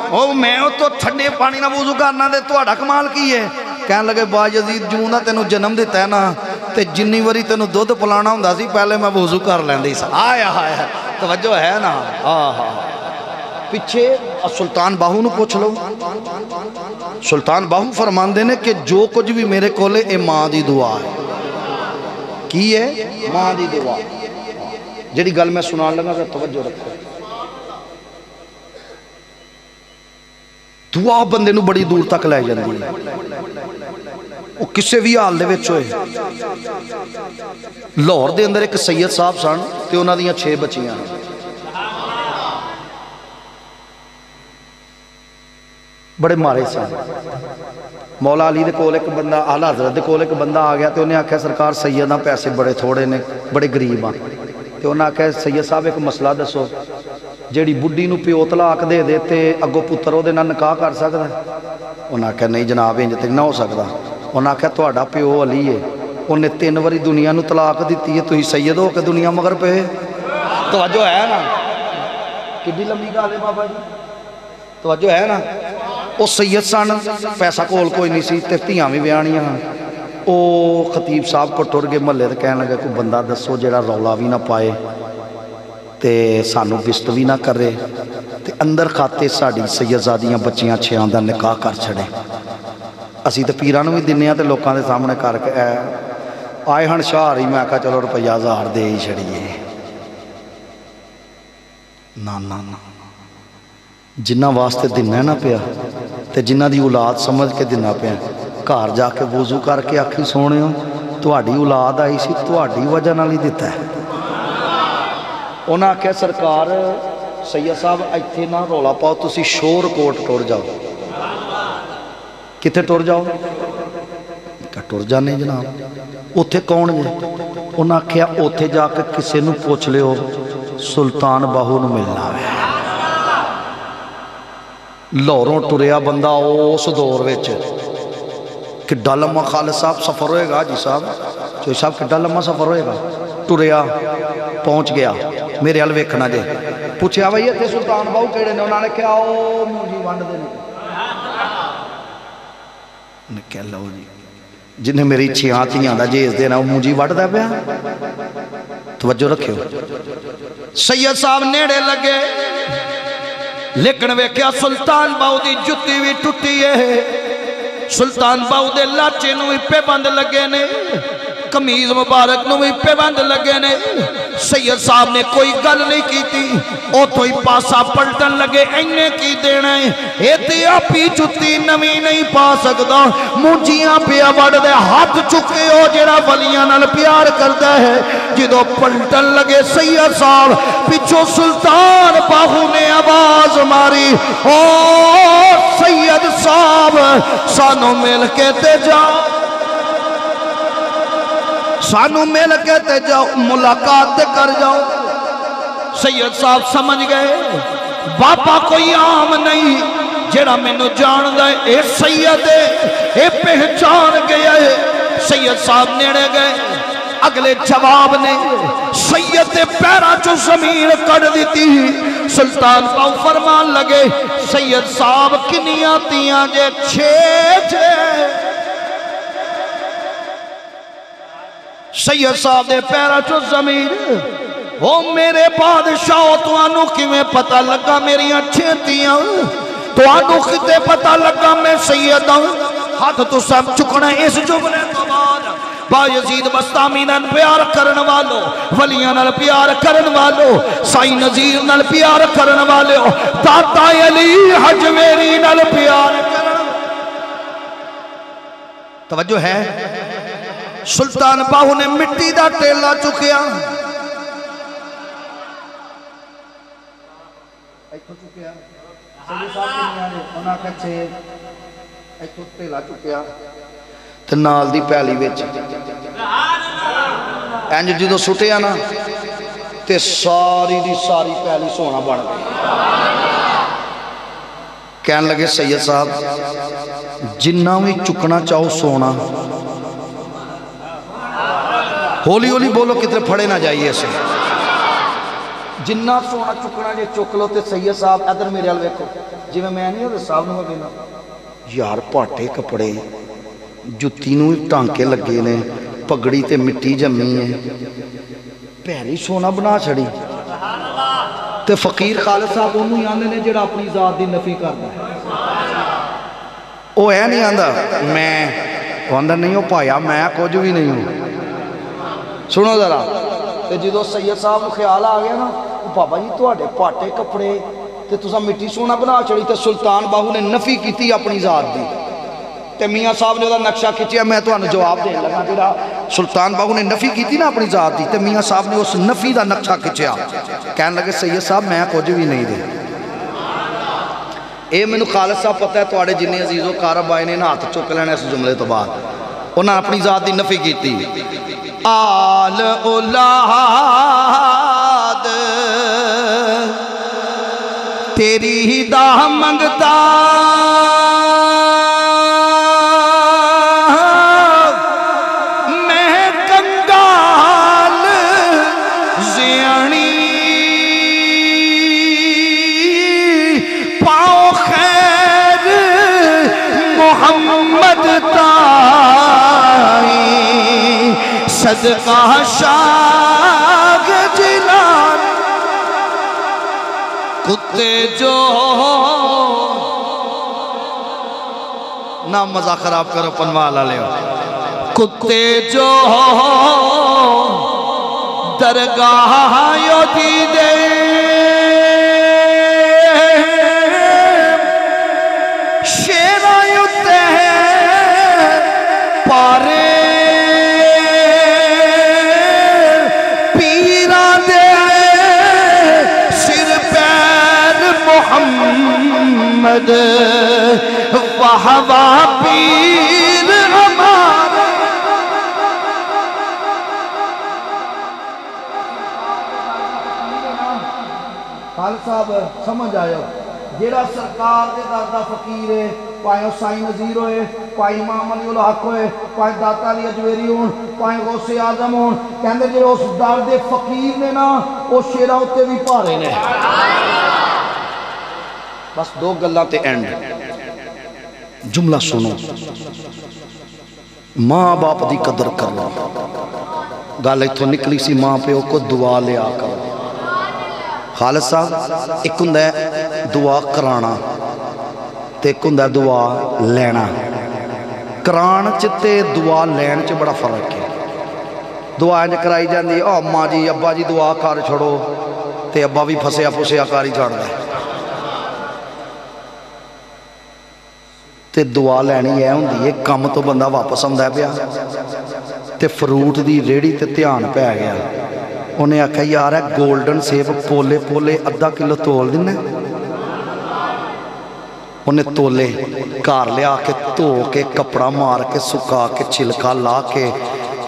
او میں تو ٹھنڈے پانی نال وضو کرنا تے تہاڈا کمال کی ہے کہنے لگے با یزید جوں دا تینوں جنم دیتا ہے نا تے جنی واری تینوں دودھ پلانا ہوندا سی پہلے میں وضو کر لیندی سی آیا آیا توجہ ہے نا پیچھے سلطان باہو نو پوچھ لو سلطان باہو فرمان دینے کہ جو کچھ بھی میرے کولے اے ماں دی دعا ہے کی ہے ماں دی دعا جڑی گل میں سنان لگا کہ توجہ رکھو دعا بندے نو بڑی دور تک لے جاندی ہے وہ کسے بھی حال دے وچ ہوئے لاہور دے اندر ایک سید صاحب سن تے انہاں دیاں 6 بچیاں بڑے مارے سن مولا علی دے کول ایک بندہ اعلی حضرت دے کول ایک بندہ آ گیا تے انہیں آکھیا سرکار سیداں پیسے بڑے تھوڑے نے بڑے غریب ہاں تے انہیں آکھیا سید صاحب ایک مسئلہ دسو جیڑی بڈی نو پیو طلاق دے دے تے اگو پتر او دے نال نکاح کر سکدا ہے انہیں آکھیا نہیں جناب انج تے نہ ہو سکدا انہیں آکھیا تہاڈا پیو علی ہے انہیں 3 واری دنیا نو طلاق دیتی ہے تسی سید ہو کے دنیا مگر پہ توجہ ہے نا کڈی لمبی گل ہے بابا جی توجہ ہے نا او سید سن پیسہ کول کوئی نہیں سی تے دھیاں وی ویاہنیاں او خطیب صاحب کو ٹر گئے محلے تے کہنے لگے کوئی بندہ دسو جیڑا رولا بھی نہ پائے تے سانو بست بھی نہ کرے تے اندر کھاتے ساڑی سیدزادیاں بچیاں 6 دا نکاح کر چھڑے اسی تو پیران بھی دینے تے لوکاں دے سامنے کر کے آئے ہن شہر ہی میں کہا چلو روپیہ 1000 دے ہی چھڑیے نا نا نا جنہ واسطے دینا ہے نا پیا تے جنہ دی اولاد سمجھ کے دینا پیا گھر جا کے وضو کر کے آکھی سونے ہو تہاڈی اولاد آئی سی تہاڈی وجہ نال ہی دیتا ہے انہاں آکھیا سرکار سید صاحب ایتھے نہ رولا پاؤ تسی شور کوٹ ٹر جاؤ کتے ٹر جاؤ کہ ٹر جانے جناب اوتھے کون جے انہاں آکھیا اوتھے جا کے کسے نو پوچھ لے ہو سلطان باہو نو ملنا ہے لاہوروں ٹریا بندہ اس دور وچ کڈا لمحہ خالد صاحب سفر ہوئے گا جی صاحب جو صاحب کڈا لمحہ سفر ہوئے گا ٹریا پہنچ گیا میرے حال ویکھنا جے پوچھیا بھائی اتنے سلطان باہو کیڑے نے انہوں نے کہا او مونجی ونڈ دے نے کہہ لو جی جنہیں میری چھیاں تیاں دا جیز دینا وہ مونجی وڈ دا پیا توجہ رکھے ہو سید صاحب نیڑے لگے لیکن ویکھیا سلطان باہو دی جتی بھی ٹوٹی ہے سلطان باہو دے لاچے نو پہ بند لگے نے کمیز مبارک نو پہ بند لگے نے سید صاحب نے کوئی گل نہیں کی تھی او تو ہی پاسا پلٹن لگے اینے کی دینا ہے ایتی اپی جتی نمی نہیں پا سکتا مونجیاں پیا بڑھ دے ہاتھ چکے ہو جیڑا ولیاں نال پیار کرتا ہے جدو پلٹن لگے سید صاحب پچھو سلطان باہو نے آواز ماری او سید صاحب سانو مل کے تے جاؤ سانو مل کے تے جاؤ ملاقات تے کر جاؤ سید صاحب سمجھ گئے باپا کوئی عام نہیں جڑا میں نو جان دے اے سید ہے اے پہچان گیا ہے سید صاحب نیڑے گئے اگلے جواب نے سید دے پیرا چو زمین کڑ دیتی سلطان باہو فرمان لگے سید صاحب کنیاں تیاں جے چھے سید صاحب دے پیرا چو زمین وہ میرے بادشاہ تو آنو کی میں پتہ لگا میری اچھے تیاں تو آنو خطے پتہ لگا میں سید ہوں ہاتھ تو سب چکنا اس جملے تو بعد با یزید بستامی نال پیار کرن والو ولیاں نال پیار کرن والو سائی نظیر نال پیار کرن والو داتا علی حجویری نال پیار کرن توجہ ہے سلطان باہو نے مٹی دا ٹیلا چکیا ایتھو چکیا سید صاحب کے نیارے انہاں کچھے ایتھو ٹیلا چکیا تے نال دی پیالی وچ انج جدو سٹیا نا تے ساری دی ساری پیالی سونا بن گئی کہن لگے سید صاحب جنہ بھی چکنا چاہو سونا ہولی ہولی بولو کتنے پھڑے نہ جائیے سے جنہ سونا چکنا جے چک لو تے سید صاحب ادھر میرے حال ویکھو جی میں نہیں ہوتے صاحب نو میں یار پاٹے کپڑے جتی نو ٹانکے لگے نے پگڑی تے مٹی جمی ہے پیری سونا بنا چھڑی تے فقیر خالد صاحب انہوں ہی آنے نے جڑا اپنی ذات دی نفی کرنا ہے وہ ہے نہیں آندہ میں آندہ نہیں ہو پایا میں کچھ بھی نہیں ہوں سنو ذرا تے جدو سید صاحب کو خیال آ گیا نا بابا جی تو آڑے پاٹے کپڑے تے تسا مٹی سونا بنا چڑی تے سلطان باہو نے نفی کی تھی اپنی ذات دی تے میاں صاحب نے نقشہ کھچیا میں تو انہوں جواب دے لگا جڑا سلطان باہو نے نفی کی تھی نا اپنی ذات دی تے میاں صاحب نے اس نفی دا نقشہ کھچیا کہنے لگے سید صاحب میں کچھ بھی نہیں دے اے میں نے خالد صاحب پتہ ہے تو آڑے جنہیں عزیز و کارب آئے نے ہاتھ چک لینے اس جملے تو بعد انہوں نے اپنی ذات دی نفی کی تھی آل اولاد تیری ہی دا منگتا میں کنگال زیانی پاؤ خیر محمد تائی صدقہ شاگ جلال کتے جو نہ مزہ خراب کرو پنوالا لے کتے جو درگاہ یو دیدے شیرہ یوتے پارے پیرہ دے سر پیر محمد وہوا پیر ہمارے خالد صاحب سمجھ آئے جیڑا سرکار دے دادا فقیر ہے پائیں سائیں نظیر ہوئے پائیں امام علی الحق ہوئے پائیں داتا علی اجویری ہون پائیں غوث اعظم ہون کہندے جے اس دار دے فقیر نے نا وہ شیرہ ہوتے بھی پارے نے بس دو گلہ تے اینڈ جملہ سنو ماں باپ دی قدر کرنا گالے تو نکلی سی ماں پہ کو دعا لے آکر خالد صاحب ایک ہندہ دعا کرانا تے ایک ہندہ دعا لینا کران چتے دعا لین چے بڑا فرق ہے دعا انج کرائی جاندی اماں جی ابا جی دعا کار چھڑو تے ابا بھی پھسیا پھسیا کاری چھڑ دے تے دعا لینی ہے ہوندی ہے کم تو بندہ واپس آمدا ہے پیا تے فروٹ دی ریڑی تے دھیان پہ آ گیا انہیں آکھا یار ہے گولڈن سیب پولے پولے ادھا کلو تول دینے انہیں تولے کار لے آکے تو کے کپڑا مار کے سکا کے چھلکا لا کے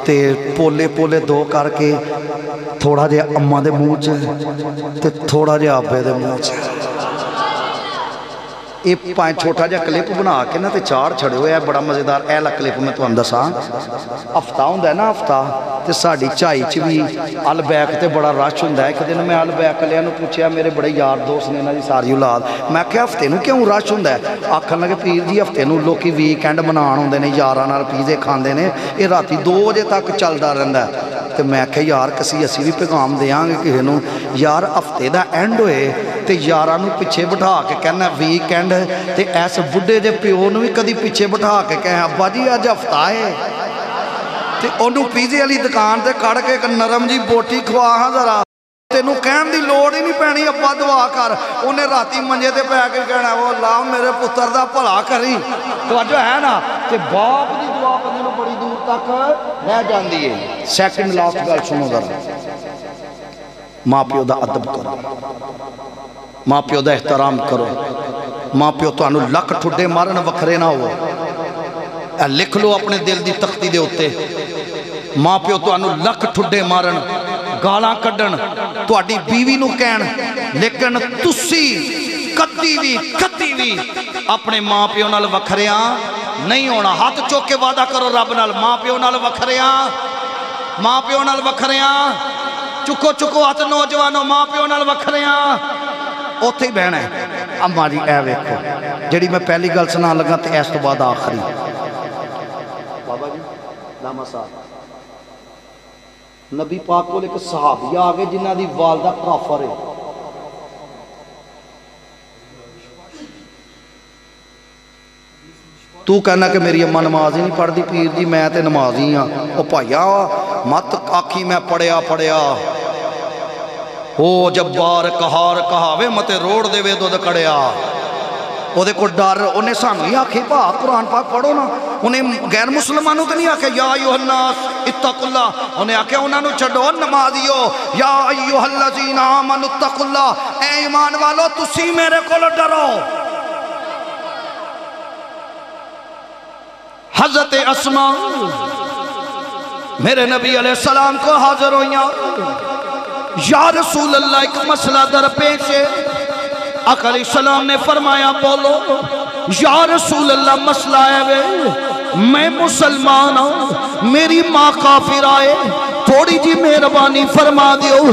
تے پولے پولے دو کر کے تھوڑا جے اماں دے منہ تے تھوڑا جے آبے دے منہ یہ پائیں چھوٹا جا کلپ بنا کے نا تے چار چھڑے ہوئے ہیں بڑا مزیدار ایلا کلپ میں تو اندر ساں ہفتہ ہوں ہے نا ہفتہ تے ساڑی چائی چوی البیک تے بڑا رش ہوں ہے ایک دن میں البیک لیا نو پوچھیا میرے بڑے یار دوست نے نا جی ساری اولاد میں کہا ہفتے نو کیوں رش ہوں ہے آکھن لگے پیر جی ہفتے نو لوکی ویکینڈ منان ہوں نے یاران اور پیزے کھاندے نے یہ راتی 2 بجے تک چلدا رہندا ہے تے میں کہا یار کسی اسی بھی پیغام دیاں گے کسی نو یار ہفتے دا اینڈ ہوئے تے یارانو پیچھے بٹھا کے کہنا ویکینڈ تے ایسے بڑھے جے پیون بھی کدی پیچھے بٹھا کے کہیں ابا جی آج ہفتہ ہے تے انہوں پیزے علی دکان تے کڑ کے نرم جی بوٹی کھوا ہاں ذرا تینوں کہن دی لوڑ ہی نہیں پہنی ابا دعا کر انہیں راتی منجے تے پہ کے کہنا وہ اللہ میرے پتر دا بھلا کری توجہ ہے نا تے باپ دی دعا بندے نوں بڑی دور تک رہ جاندی ہے سیکنڈ لاسٹ گل سنو ذرا ماں پیو دا ادب کرو ماں پیو دا احترام کرو ماں پیو تو انو لک ٹھڈے مارن وکھرے نہ ہو اے لکھ لو اپنے دل دی تختی دے ہوتے ماں پیو تو انو لک ٹھڈے مارن گالاں کڈن تو اڈی بیوی نو کہن لیکن تسی کتی وی اپنے ماں پیو نال وکھریاں نہیں ہونا ہاتھ چوک کے وعدہ کرو رب نال ماں پیو نال وکھریاں چکو ہاتھ نوجوانوں ماں پیو نال وکھریاں اوتھے ہی بہن ہے اماں جی اے ویکھو جڑی میں پہلی گل سنا لگا تے اس تو بعد آخری بابا جی لاما صاحب نبی پاک کو ایک صحابی آگے جنہ دی والدہ کافر ہے تو کہنا کہ میری اماں نماز ہی نہیں پڑھ دی پیر جی میں تے نماز ہی ہاں او بھائیا مت آکھی میں پڑھیا او جبار کہاوے متے روڑ دے وے دو دکڑیا او دے کو ڈر انہیں سانو ہی آکھے قرآن پاک پڑھو نا انہیں غیر مسلمانوں تو نہیں آکھے یا ایوہ الناس اتقوا اللہ انہیں آکھے انہوں نے چھڑو نمازیو یا ایوہ الذین آمنوا اتقوا اللہ اے ایمان والو تسی میرے کو ڈرو حضرت اسماء میرے نبی علیہ السلام کو حاضر ہوئیاں یا رسول اللہ ایک مسئلہ در پیش ہے آقا علیہ السلام نے فرمایا بولو یا رسول اللہ مسئلہ ہے میں مسلمان ہوں میری ماں کافر آئے تھوڑی جی مہربانی فرما دیو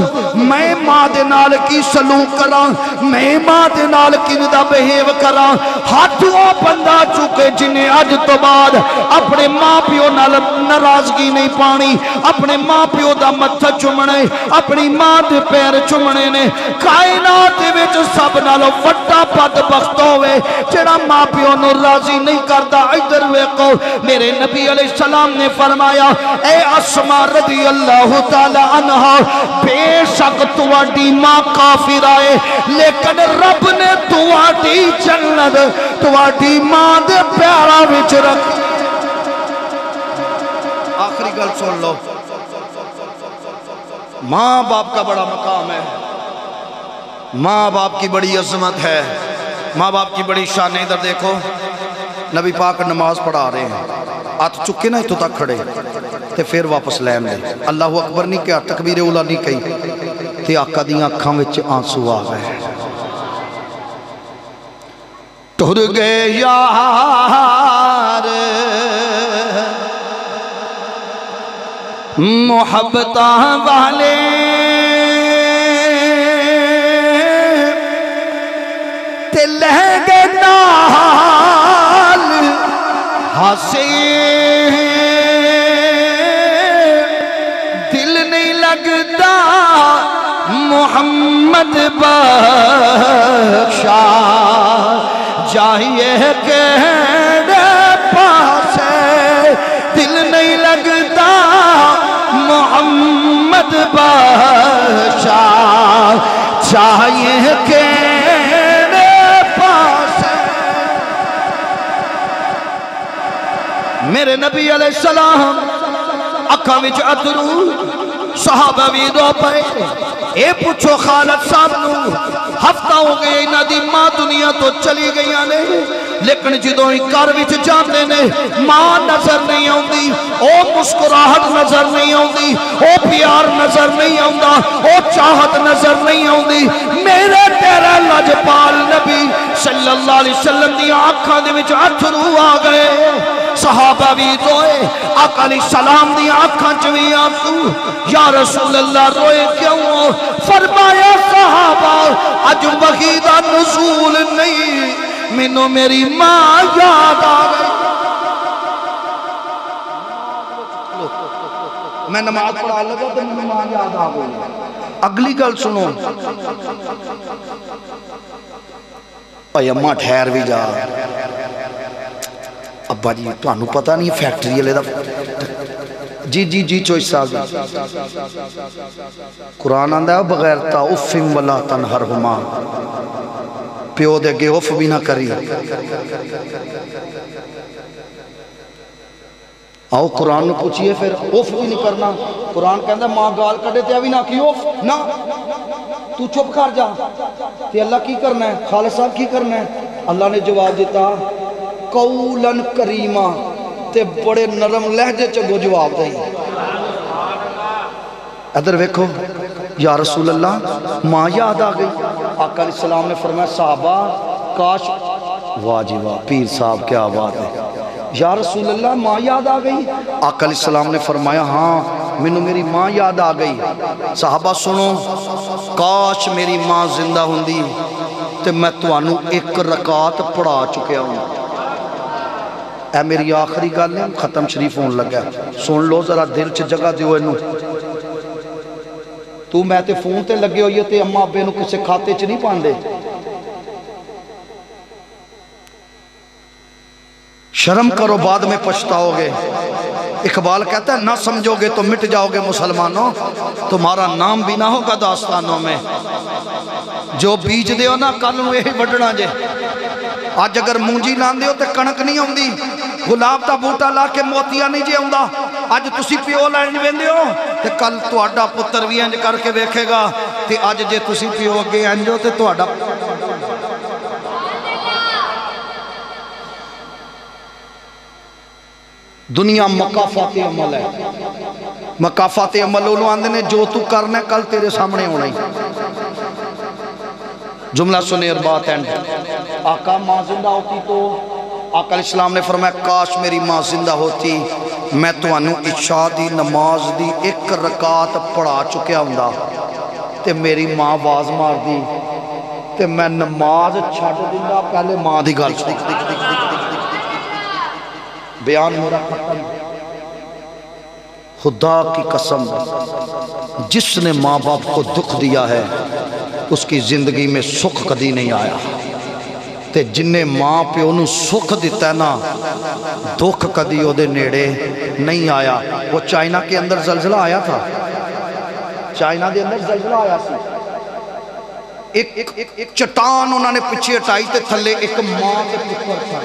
میں ماں دے نال کی سلوک کراں میں ماں دے نال کیویں بہیو کراں ہاتھ وہ بندہ چکے جنہیں اج تو بعد اپنے ماں پیو نال ناراضگی نہیں پانی اپنے ماں پیو دا متھا چومنے اپنی ماں دے پیر چومنے نے کائنات وچ سب نالوں وڈا بدبخت ہوئے جڑا ماں پیو نو راضی نہیں کردا ادھر ویکھو میرے نبی علیہ السلام نے فرمایا اے اسماء رضی اللہ تعالی عنہا بے شک تواڈی ماں کافر آئے لیکن رب نے تواڈی جنت تواڈی ماں دے پیاراں وچ رکھ آخری گل سن لو ماں باپ کا بڑا مقام ہے ماں باپ کی بڑی عظمت ہے ماں باپ کی بڑی شان ہے ادھر دیکھو نبی پاک نماز پڑھا رہے ہیں ہاتھ چکے نا تو تک کھڑے تے پھر واپس لے لے اللہ اکبر نہیں کہا تکبیر اولا نہیں کہی تے آقا دیاں اکھاں وچ آنسو آ گئے ٹر گئے یار محبتاں والے تے لہنگے نال ہاسے دل نہیں لگتا محمد بخشا جائیے کہنے پاسے دل نہیں لگتا محمد بخشا چاہیے کہنے پاسے میرے نبی علیہ السلام اکھاں وچ اترو صحابہ بھی رو پے اے پوچھو خالد صاحب نو ہفتہ ہو گئے انہاں دی ماں دنیا تو چلی گئی نے لیکن جدوں ہی گھر وچ جاندے نے ماں نظر نہیں آندی او مسکراہٹ نظر نہیں آندی او پیار نظر نہیں آندا او چاہت نظر نہیں آندی میرے تیرا لجپال نبی صلی اللہ علیہ وسلم دی آنکھاں دے وچ اتھرو آ گئے صحابہ بھی روئے آقا علیہ السلام دی آنکھاں چویں آنسو یا رسول اللہ روئے کیوں فرمایا صحابہ اج وحی دا نزول نہیں مینوں میری ماں یاد آ گئی میں نماز پڑھا لگا تو میری ماں یاد آ گئی اگلی گل سنو اے اماں ٹھہر بھی جا ابا جی تو انہوں پتہ نہیں فیکٹری لے دا جی چوئی صاحب قرآن آندہ ہے بغیر تا افم ولا تنہرہما پیو دے گے اف بھی نہ کری آؤ قرآن نے پوچھئے پھر اف بھی نہیں کرنا قرآن کہندہ ماں گال کڑے تے ابھی نہ کی اف نہ تو چپ کر جا تے اللہ کی کرنا ہے خالد صاحب کی کرنا ہے اللہ نے جواب دیتا قولن کریمہ تے بڑے نرم لہجے چگو جواب دیں ادھر ویکھو یا رسول اللہ ماں یاد آ گئی آقا علیہ السلام نے فرمایا صحابہ کاش واہ جی واہ پیر صاحب کیا بات ہے یا رسول اللہ ماں یاد آ گئی آقا علیہ السلام نے فرمایا ہاں مینوں میری ماں یاد آ گئی صحابہ سنو کاش میری ماں زندہ ہوندی تے میں توانوں ایک رکعت پڑھا چکیا ہوں اے میری آخری گل نہیں ختم شریف ہون لگا سن لو ذرا دل چ جگہ دیو اینو تو میں تے فون تے لگے ہوئے تے اماں ابے نو کسے کھاتے چ نہیں پاندے شرم کرو بعد میں پچھتاؤ گے اقبال کہتا ہے نہ سمجھو گے تو مٹ جاؤ گے مسلمانوں تمہارا نام بھی نہ ہوگا داستانوں میں جو بیج دیو نا کل نو یہی بڑھنا جے آج اگر مونجی لان دیو تے کنک نہیں ہوں دی گلاب دا بوٹا لا کے موتیا نہیں جے ہوں دا آج تسی پیو لائن وین دیو تے کل تو آڈا پتر بھی انج کر کے دیکھے گا تے آج جے تسی پیو گے انجو تے تو آڈا دنیا مقافات عمل ہے مقافات عمل انہوں آندے نے جو تو کرنا ہے کل تیرے سامنے ہونا ہی جملہ سنیر بات اینڈ آقا ماں زندہ ہوتی تو آقا علیہ السلام نے فرمایا کاش میری ماں زندہ ہوتی میں تانوں عشاء دی نماز دی ایک رکعت پڑھا چکیا ہوندا تے میری ماں آواز مار دی تے میں نماز چھڈ دیندا پہلے ماں دی گل بیان میرا ختم۔ خدا کی قسم جس نے ماں باپ کو دکھ دیا ہے اس کی زندگی میں سکھ کدی نہیں آیا، تے جن نے ماں پیو نو سکھ دیتا ہے نا دکھ کدی او دے نیڑے نہیں آیا۔ وہ چائنا کے اندر زلزلہ آیا تھا، چائنا دے اندر زلزلہ آیا سی، ایک چٹان انہوں نے پیچھے ہٹائی تے تھلے ایک ماں تے پتر تھا،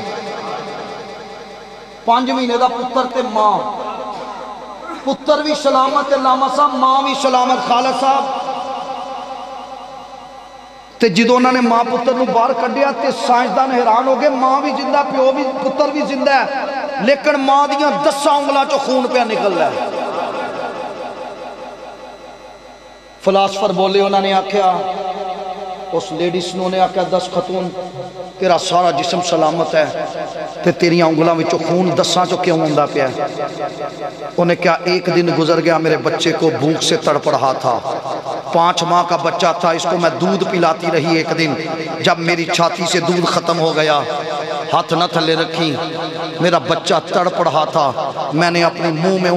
5 مہینے دا پتر تے ماں، پتر بھی سلامت علامہ صاحب، ماں بھی سلامت خالد صاحب۔ تے جدو انہوں نے ماں پتر نو باہر کڈیا تے سائنسدان حیران ہو گئے، ماں بھی زندہ پیو بھی پتر بھی زندہ ہے، لیکن ماں دیاں 10 انگلاں چوں خون پہ نکل رہا ہے۔ فلاسفر بولے، انہوں نے آکھیا اس لیڈیس نو نے آکھیا 10 خاتون تیرا سارا جسم سلامت ہے تے تیری انگلاں وچوں خون 10 چوں کیوں ہوندا پیا ہے؟ انہیں کہا ایک دن گزر گیا میرے بچے کو بھوک سے تڑپ رہا تھا، 5 ماہ کا بچہ تھا، اس کو میں دودھ پلاتی رہی، ایک دن جب میری چھاتی سے دودھ ختم ہو گیا ہاتھ نہ تھلے رکھی، میرا بچہ تڑپ رہا تھا، میں نے اپنے منہ میں